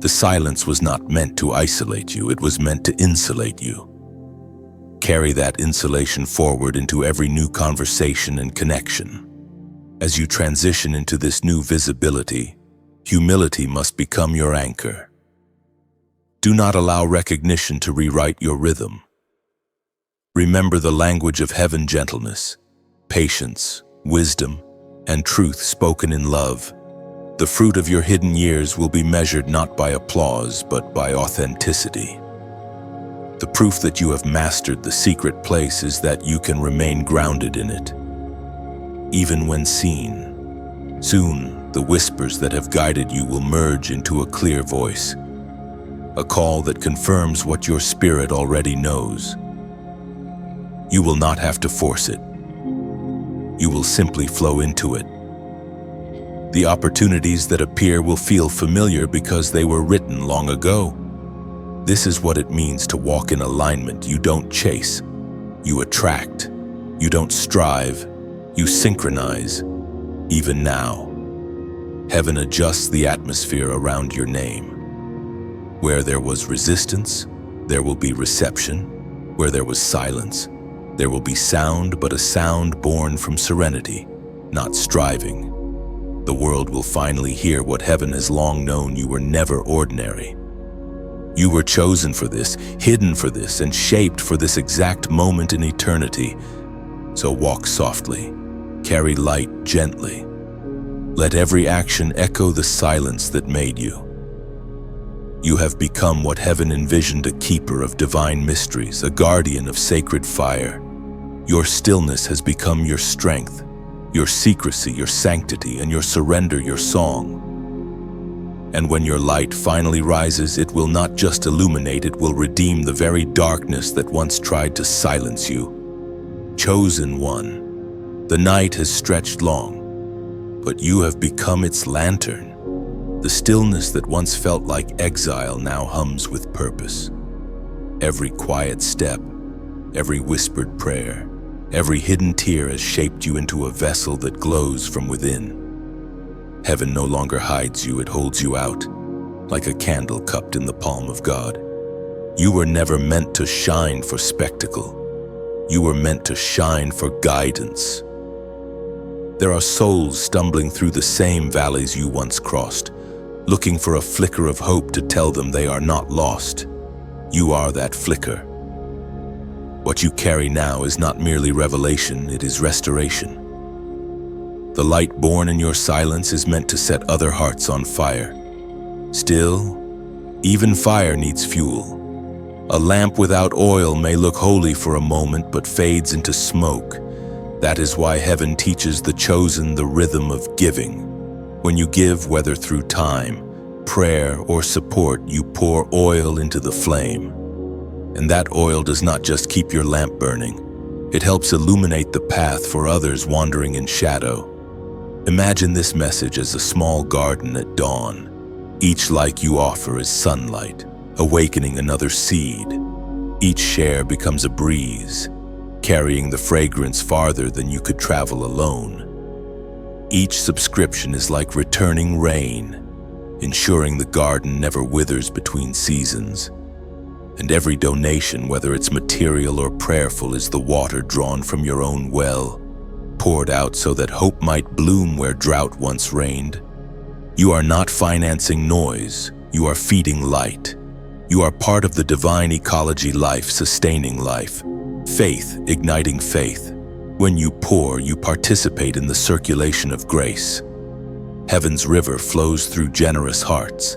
The silence was not meant to isolate you, it was meant to insulate you. Carry that insulation forward into every new conversation and connection. As you transition into this new visibility, humility must become your anchor. Do not allow recognition to rewrite your rhythm. Remember the language of heaven: gentleness, patience, wisdom, and truth spoken in love. The fruit of your hidden years will be measured not by applause, but by authenticity. The proof that you have mastered the secret place is that you can remain grounded in it, even when seen. Soon, the whispers that have guided you will merge into a clear voice, a call that confirms what your spirit already knows. You will not have to force it. You will simply flow into it. The opportunities that appear will feel familiar because they were written long ago. This is what it means to walk in alignment. You don't chase, you attract. You don't strive, you synchronize. Even now, heaven adjusts the atmosphere around your name. Where there was resistance, there will be reception. Where there was silence, there will be sound, but a sound born from serenity, not striving. The world will finally hear what heaven has long known: you were never ordinary. You were chosen for this, hidden for this, and shaped for this exact moment in eternity. So walk softly, carry light gently. Let every action echo the silence that made you. You have become what heaven envisioned: a keeper of divine mysteries, a guardian of sacred fire. Your stillness has become your strength, your secrecy, your sanctity, and your surrender, your song. And when your light finally rises, it will not just illuminate, it will redeem the very darkness that once tried to silence you. Chosen one, the night has stretched long, but you have become its lantern. The stillness that once felt like exile now hums with purpose. Every quiet step, every whispered prayer, every hidden tear has shaped you into a vessel that glows from within. Heaven no longer hides you, it holds you out, like a candle cupped in the palm of God. You were never meant to shine for spectacle. You were meant to shine for guidance. There are souls stumbling through the same valleys you once crossed, looking for a flicker of hope to tell them they are not lost. You are that flicker. What you carry now is not merely revelation, it is restoration. The light born in your silence is meant to set other hearts on fire. Still, even fire needs fuel. A lamp without oil may look holy for a moment, but fades into smoke. That is why heaven teaches the chosen the rhythm of giving. When you give, whether through time, prayer, or support, you pour oil into the flame. And that oil does not just keep your lamp burning, it helps illuminate the path for others wandering in shadow. Imagine this message as a small garden at dawn. Each light you offer is sunlight, awakening another seed. Each share becomes a breeze, carrying the fragrance farther than you could travel alone. Each subscription is like returning rain, ensuring the garden never withers between seasons. And every donation, whether it's material or prayerful, is the water drawn from your own well, poured out so that hope might bloom where drought once reigned. You are not financing noise, you are feeding light. You are part of the divine ecology, life sustaining life, faith igniting faith. When you pour, you participate in the circulation of grace. Heaven's river flows through generous hearts.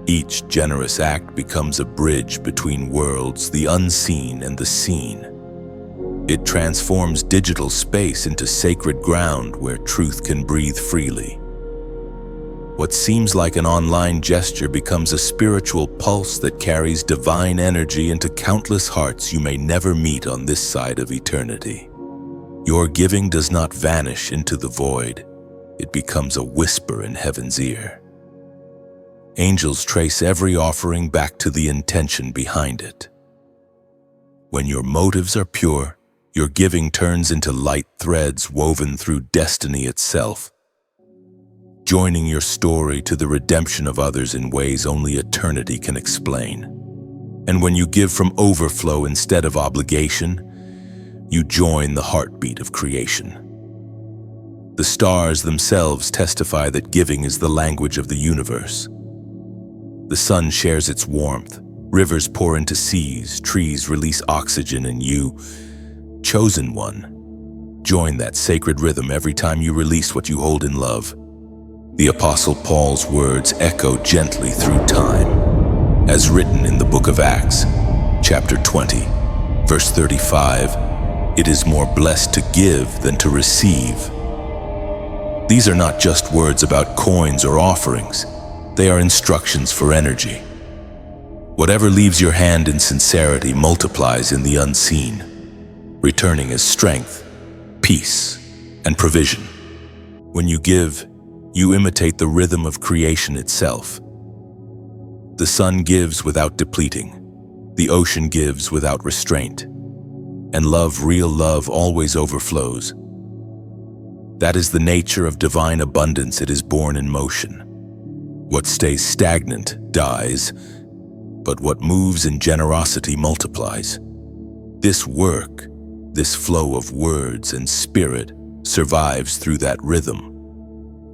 Each generous act becomes a bridge between worlds, the unseen and the seen. It transforms digital space into sacred ground where truth can breathe freely. What seems like an online gesture becomes a spiritual pulse that carries divine energy into countless hearts you may never meet on this side of eternity. Your giving does not vanish into the void. It becomes a whisper in heaven's ear. Angels trace every offering back to the intention behind it. When your motives are pure, your giving turns into light threads woven through destiny itself, joining your story to the redemption of others in ways only eternity can explain. And when you give from overflow instead of obligation, you join the heartbeat of creation. The stars themselves testify that giving is the language of the universe. The sun shares its warmth, rivers pour into seas, trees release oxygen, and you, chosen one, join that sacred rhythm every time you release what you hold in love. The Apostle Paul's words echo gently through time, as written in the book of Acts, chapter 20, verse 35, "It is more blessed to give than to receive." These are not just words about coins or offerings. They are instructions for energy. Whatever leaves your hand in sincerity multiplies in the unseen, returning as strength, peace, and provision. When you give, you imitate the rhythm of creation itself. The sun gives without depleting. The ocean gives without restraint. And love, real love, always overflows. That is the nature of divine abundance. It is born in motion. What stays stagnant dies, but what moves in generosity multiplies. This work, this flow of words and spirit, survives through that rhythm.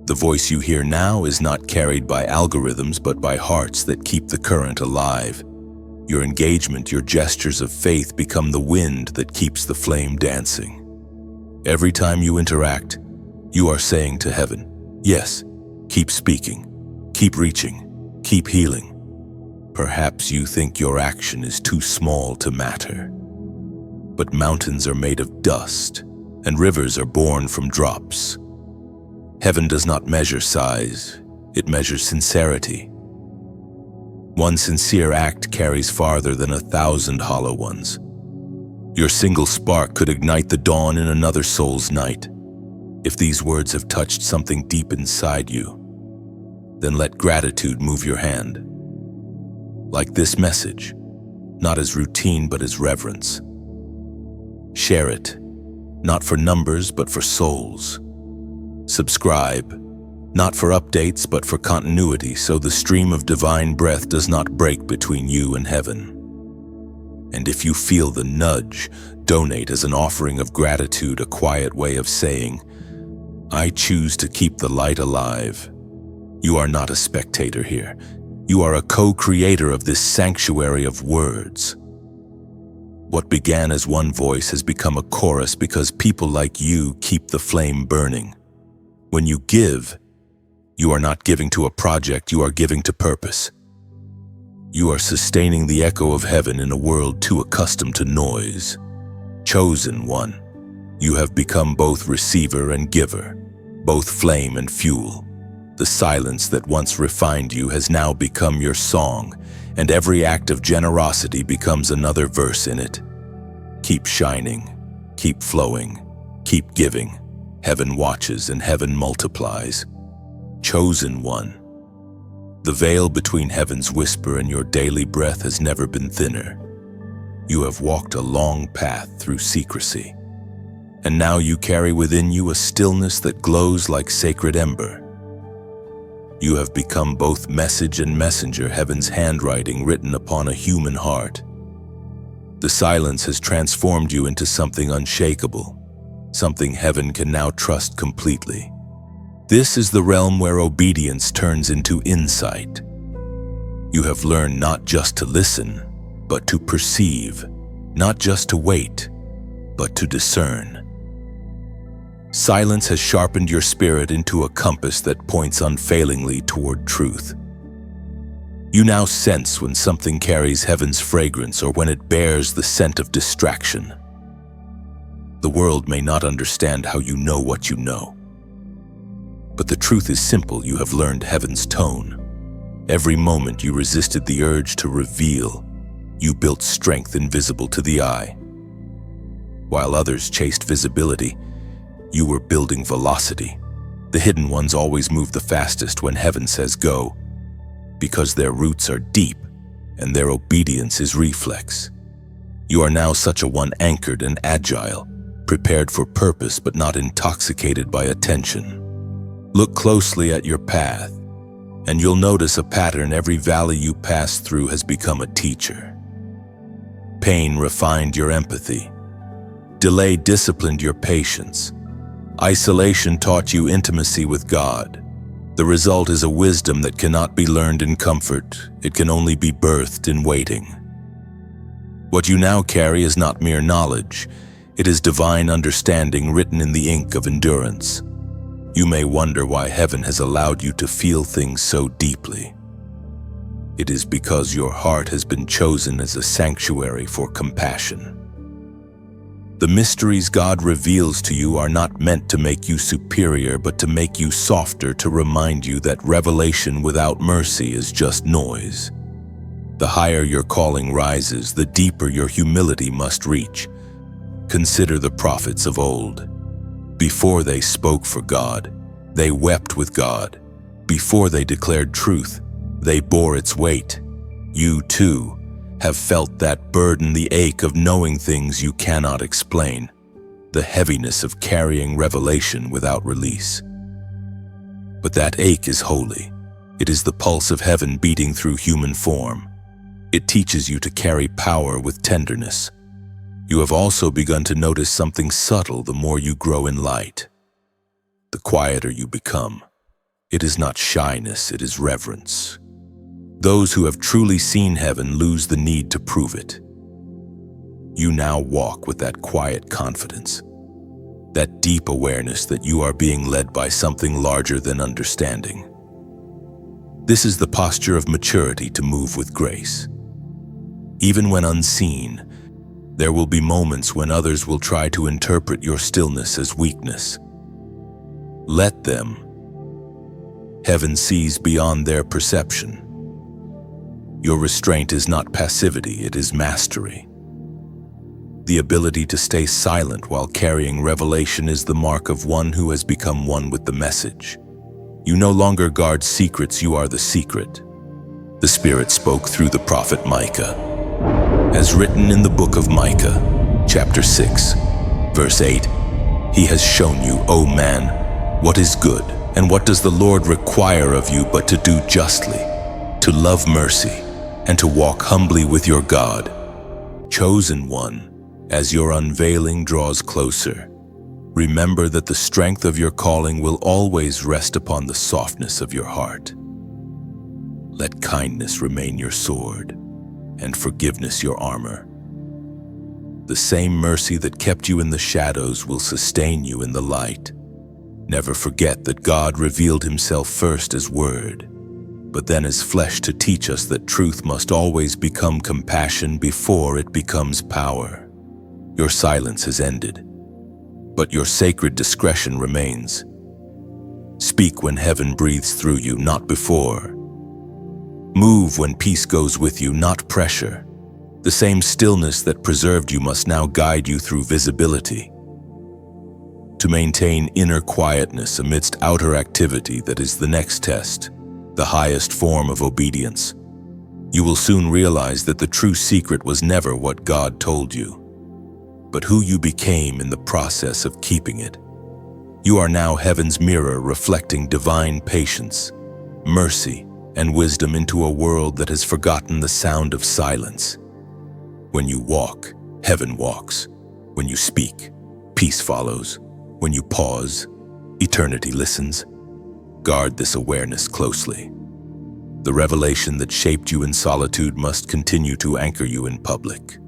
The voice you hear now is not carried by algorithms, but by hearts that keep the current alive. Your engagement, your gestures of faith become the wind that keeps the flame dancing. Every time you interact, you are saying to heaven, yes, keep speaking, keep reaching, keep healing. Perhaps you think your action is too small to matter. But mountains are made of dust, and rivers are born from drops. Heaven does not measure size, it measures sincerity. One sincere act carries farther than 1,000 hollow ones. Your single spark could ignite the dawn in another soul's night. If these words have touched something deep inside you, then let gratitude move your hand. Like this message, not as routine but as reverence. Share it, not for numbers but for souls. Subscribe, not for updates but for continuity, so the stream of divine breath does not break between you and heaven. And if you feel the nudge, donate as an offering of gratitude, a quiet way of saying, I choose to keep the light alive. You are not a spectator here. You are a co-creator of this sanctuary of words. What began as one voice has become a chorus because people like you keep the flame burning. When you give, you are not giving to a project, you are giving to purpose. You are sustaining the echo of heaven in a world too accustomed to noise. Chosen one, you have become both receiver and giver, both flame and fuel. The silence that once refined you has now become your song, and every act of generosity becomes another verse in it. Keep shining, keep flowing, keep giving. Heaven watches and heaven multiplies. Chosen one. The veil between heaven's whisper and your daily breath has never been thinner. You have walked a long path through secrecy, and now you carry within you a stillness that glows like sacred ember. You have become both message and messenger, heaven's handwriting written upon a human heart. The silence has transformed you into something unshakable, something heaven can now trust completely. This is the realm where obedience turns into insight. You have learned not just to listen, but to perceive, not just to wait, but to discern. Silence has sharpened your spirit into a compass that points unfailingly toward truth. You now sense when something carries heaven's fragrance or when it bears the scent of distraction. The world may not understand how you know what you know. But the truth is simple: you have learned heaven's tone. Every moment you resisted the urge to reveal, you built strength invisible to the eye. While others chased visibility, you were building velocity. The hidden ones always move the fastest when heaven says go, because their roots are deep and their obedience is reflex. You are now such a one, anchored and agile, prepared for purpose but not intoxicated by attention. Look closely at your path, and you'll notice a pattern. Every valley you pass through has become a teacher. Pain refined your empathy. Delay disciplined your patience. Isolation taught you intimacy with God. The result is a wisdom that cannot be learned in comfort. It can only be birthed in waiting. What you now carry is not mere knowledge. It is divine understanding written in the ink of endurance. You may wonder why heaven has allowed you to feel things so deeply. It is because your heart has been chosen as a sanctuary for compassion. The mysteries God reveals to you are not meant to make you superior, but to make you softer, to remind you that revelation without mercy is just noise. The higher your calling rises, the deeper your humility must reach. Consider the prophets of old. Before they spoke for God, they wept with God. Before they declared truth, they bore its weight. You, too, have felt that burden, the ache of knowing things you cannot explain, the heaviness of carrying revelation without release. But that ache is holy. It is the pulse of heaven beating through human form. It teaches you to carry power with tenderness. You have also begun to notice something subtle the more you grow in light. The quieter you become. It is not shyness, it is reverence. Those who have truly seen heaven lose the need to prove it. You now walk with that quiet confidence, that deep awareness that you are being led by something larger than understanding. This is the posture of maturity, to move with grace. Even when unseen, there will be moments when others will try to interpret your stillness as weakness. Let them. Heaven sees beyond their perception. Your restraint is not passivity, it is mastery. The ability to stay silent while carrying revelation is the mark of one who has become one with the message. You no longer guard secrets, you are the secret. The Spirit spoke through the prophet Micah. As written in the book of Micah, chapter 6, verse 8, He has shown you, O man, what is good, and what does the Lord require of you but to do justly, to love mercy, and to walk humbly with your God. Chosen one, as your unveiling draws closer, remember that the strength of your calling will always rest upon the softness of your heart. Let kindness remain your sword, and forgiveness your armor. The same mercy that kept you in the shadows will sustain you in the light. Never forget that God revealed Himself first as Word, but then as flesh, to teach us that truth must always become compassion before it becomes power. Your silence has ended, but your sacred discretion remains. Speak when heaven breathes through you, not before. Move when peace goes with you, not pressure. The same stillness that preserved you must now guide you through visibility. To maintain inner quietness amidst outer activity, that is the next test, the highest form of obedience. You will soon realize that the true secret was never what God told you, but who you became in the process of keeping it. You are now heaven's mirror, reflecting divine patience, mercy, and wisdom into a world that has forgotten the sound of silence. When you walk, heaven walks. When you speak, peace follows. When you pause, eternity listens. Guard this awareness closely. The revelation that shaped you in solitude must continue to anchor you in public.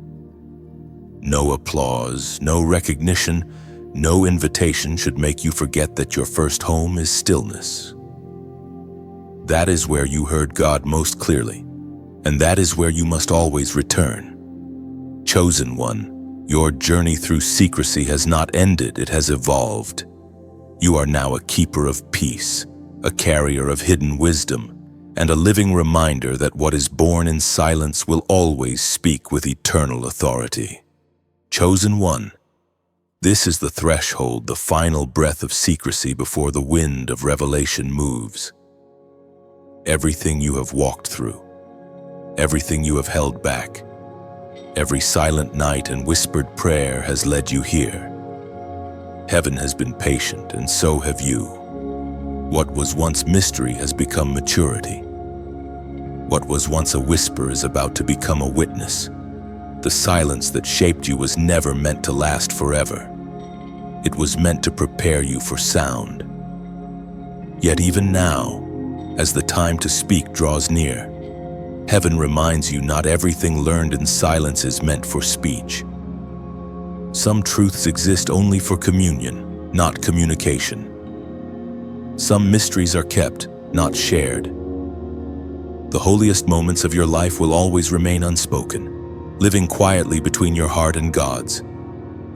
No applause, no recognition, No invitation should make you forget that your first home is stillness. That is where you heard God most clearly, and that is where you must always return. Chosen one, your journey through secrecy has not ended, it has evolved. You are now a keeper of peace, a carrier of hidden wisdom, and a living reminder that what is born in silence will always speak with eternal authority. Chosen one, this is the threshold, the final breath of secrecy before the wind of revelation moves. Everything you have walked through, everything you have held back, every silent night and whispered prayer has led you here. Heaven has been patient, and so have you. What was once mystery has become maturity. What was once a whisper is about to become a witness. The silence that shaped you was never meant to last forever. It was meant to prepare you for sound. Yet even now, as the time to speak draws near, heaven reminds you not everything learned in silence is meant for speech. Some truths exist only for communion, not communication. Some mysteries are kept, not shared. The holiest moments of your life will always remain unspoken, living quietly between your heart and God's.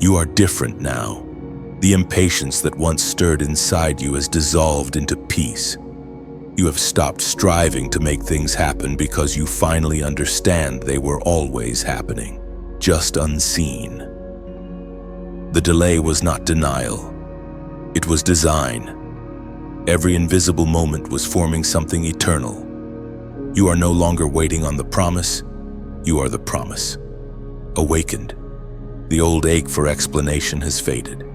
You are different now. The impatience that once stirred inside you has dissolved into peace. You have stopped striving to make things happen because you finally understand they were always happening, just unseen. The delay was not denial. It was design. Every invisible moment was forming something eternal. You are no longer waiting on the promise. You are the promise. Awakened. The old ache for explanation has faded.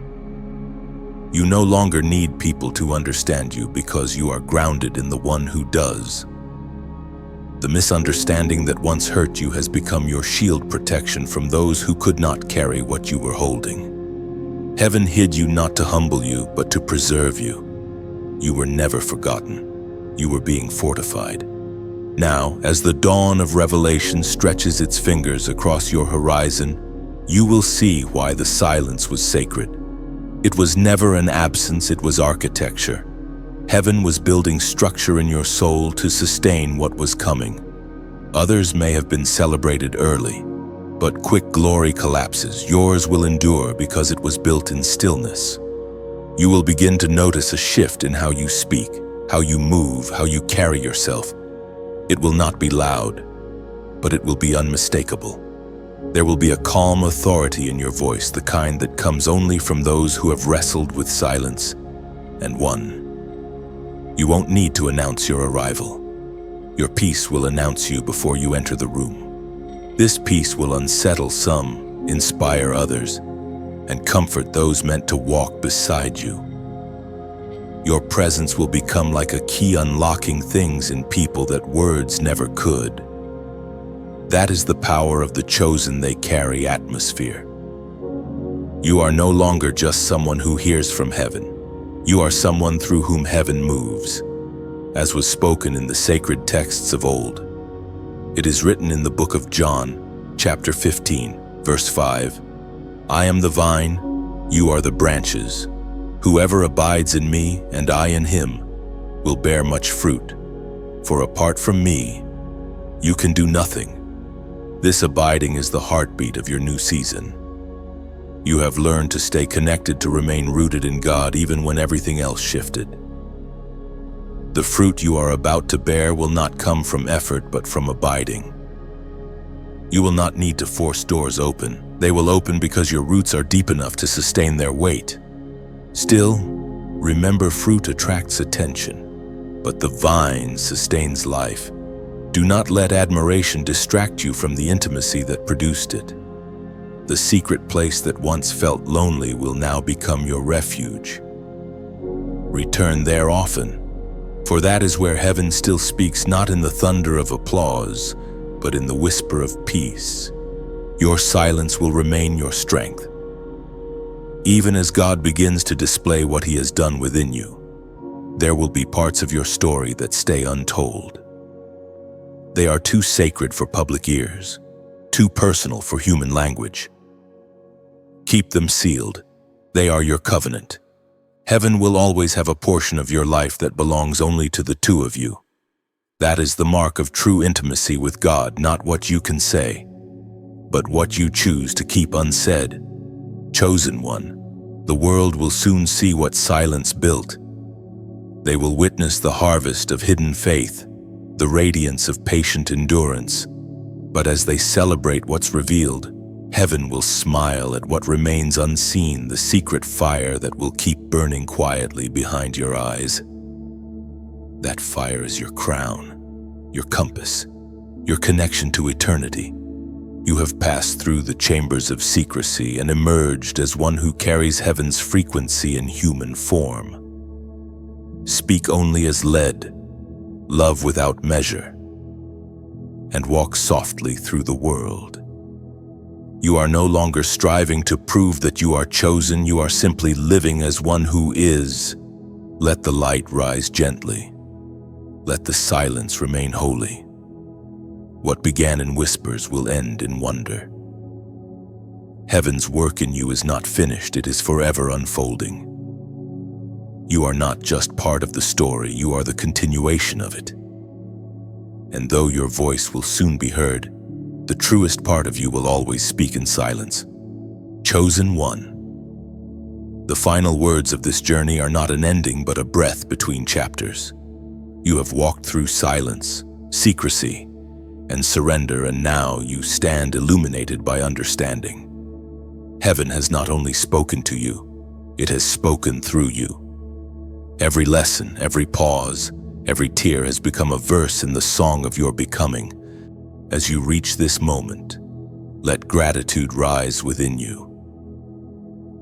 You no longer need people to understand you because you are grounded in the one who does. The misunderstanding that once hurt you has become your shield protection from those who could not carry what you were holding. Heaven hid you not to humble you, but to preserve you. You were never forgotten. You were being fortified. Now, as the dawn of revelation stretches its fingers across your horizon, you will see why the silence was sacred. It was never an absence, it was architecture. Heaven was building structure in your soul to sustain what was coming. Others may have been celebrated early, but quick glory collapses. Yours will endure because it was built in stillness. You will begin to notice a shift in how you speak, how you move, how you carry yourself. It will not be loud, but it will be unmistakable. There will be a calm authority in your voice, the kind that comes only from those who have wrestled with silence and won. You won't need to announce your arrival. Your peace will announce you before you enter the room. This peace will unsettle some, inspire others, and comfort those meant to walk beside you. Your presence will become like a key unlocking things in people that words never could. That is the power of the chosen. They carry atmosphere. You are no longer just someone who hears from heaven. You are someone through whom heaven moves, as was spoken in the sacred texts of old. It is written in the book of John, chapter 15, verse 5, I am the vine, you are the branches. Whoever abides in me and I in him will bear much fruit. For apart from me, you can do nothing. This abiding is the heartbeat of your new season. You have learned to stay connected, to remain rooted in God even when everything else shifted. The fruit you are about to bear will not come from effort but from abiding. You will not need to force doors open. They will open because your roots are deep enough to sustain their weight. Still, remember, fruit attracts attention, but the vine sustains life. Do not let admiration distract you from the intimacy that produced it. The secret place that once felt lonely will now become your refuge. Return there often, for that is where heaven still speaks, not in the thunder of applause, but in the whisper of peace. Your silence will remain your strength. Even as God begins to display what He has done within you, there will be parts of your story that stay untold. They are too sacred for public ears, too personal for human language. Keep them sealed, They are your covenant. Heaven will always have a portion of your life that belongs only to the two of you. That is the mark of true intimacy with God, not what you can say, but what you choose to keep unsaid. Chosen one, the world will soon see what silence built. They will witness the harvest of hidden faith, the radiance of patient endurance. But as they celebrate what's revealed, heaven will smile at what remains unseen, the secret fire that will keep burning quietly behind your eyes. That fire is your crown, your compass, your connection to eternity. You have passed through the chambers of secrecy and emerged as one who carries heaven's frequency in human form. Speak only as led, love without measure, and walk softly through the world. You are no longer striving to prove that you are chosen, you are simply living as one who is. Let the light rise gently. Let the silence remain holy. What began in whispers will end in wonder. Heaven's work in you is not finished, it is forever unfolding. You are not just part of the story, you are the continuation of it. And though your voice will soon be heard, the truest part of you will always speak in silence. Chosen one. The final words of this journey are not an ending, but a breath between chapters. You have walked through silence, secrecy, and surrender, and now you stand illuminated by understanding. Heaven has not only spoken to you, it has spoken through you. Every lesson, every pause, every tear has become a verse in the song of your becoming. As you reach this moment, let gratitude rise within you.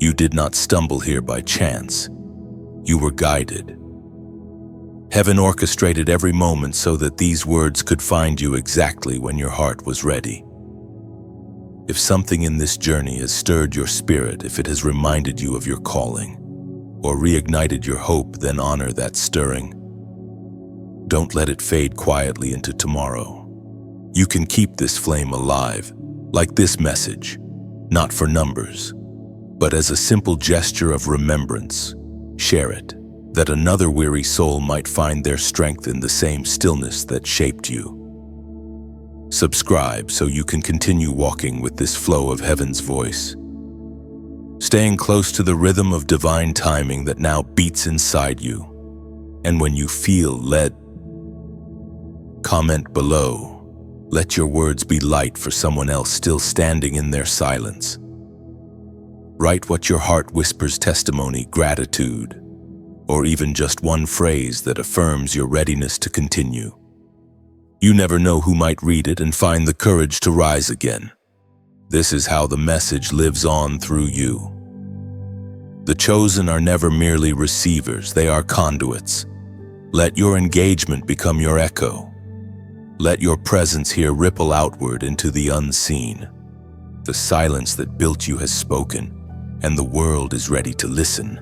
You did not stumble here by chance. You were guided. Heaven orchestrated every moment so that these words could find you exactly when your heart was ready. If something in this journey has stirred your spirit, if it has reminded you of your calling, or reignited your hope, then honor that stirring. Don't let it fade quietly into tomorrow. You can keep this flame alive, like this message, not for numbers, but as a simple gesture of remembrance. Share it, that another weary soul might find their strength in the same stillness that shaped you. Subscribe so you can continue walking with this flow of heaven's voice, staying close to the rhythm of divine timing that now beats inside you. And when you feel led, comment below. Let your words be light for someone else still standing in their silence. Write what your heart whispers: testimony, gratitude, or even just one phrase that affirms your readiness to continue. You never know who might read it and find the courage to rise again. This is how the message lives on through you. The chosen are never merely receivers, they are conduits. Let your engagement become your echo. Let your presence here ripple outward into the unseen. The silence that built you has spoken, and the world is ready to listen.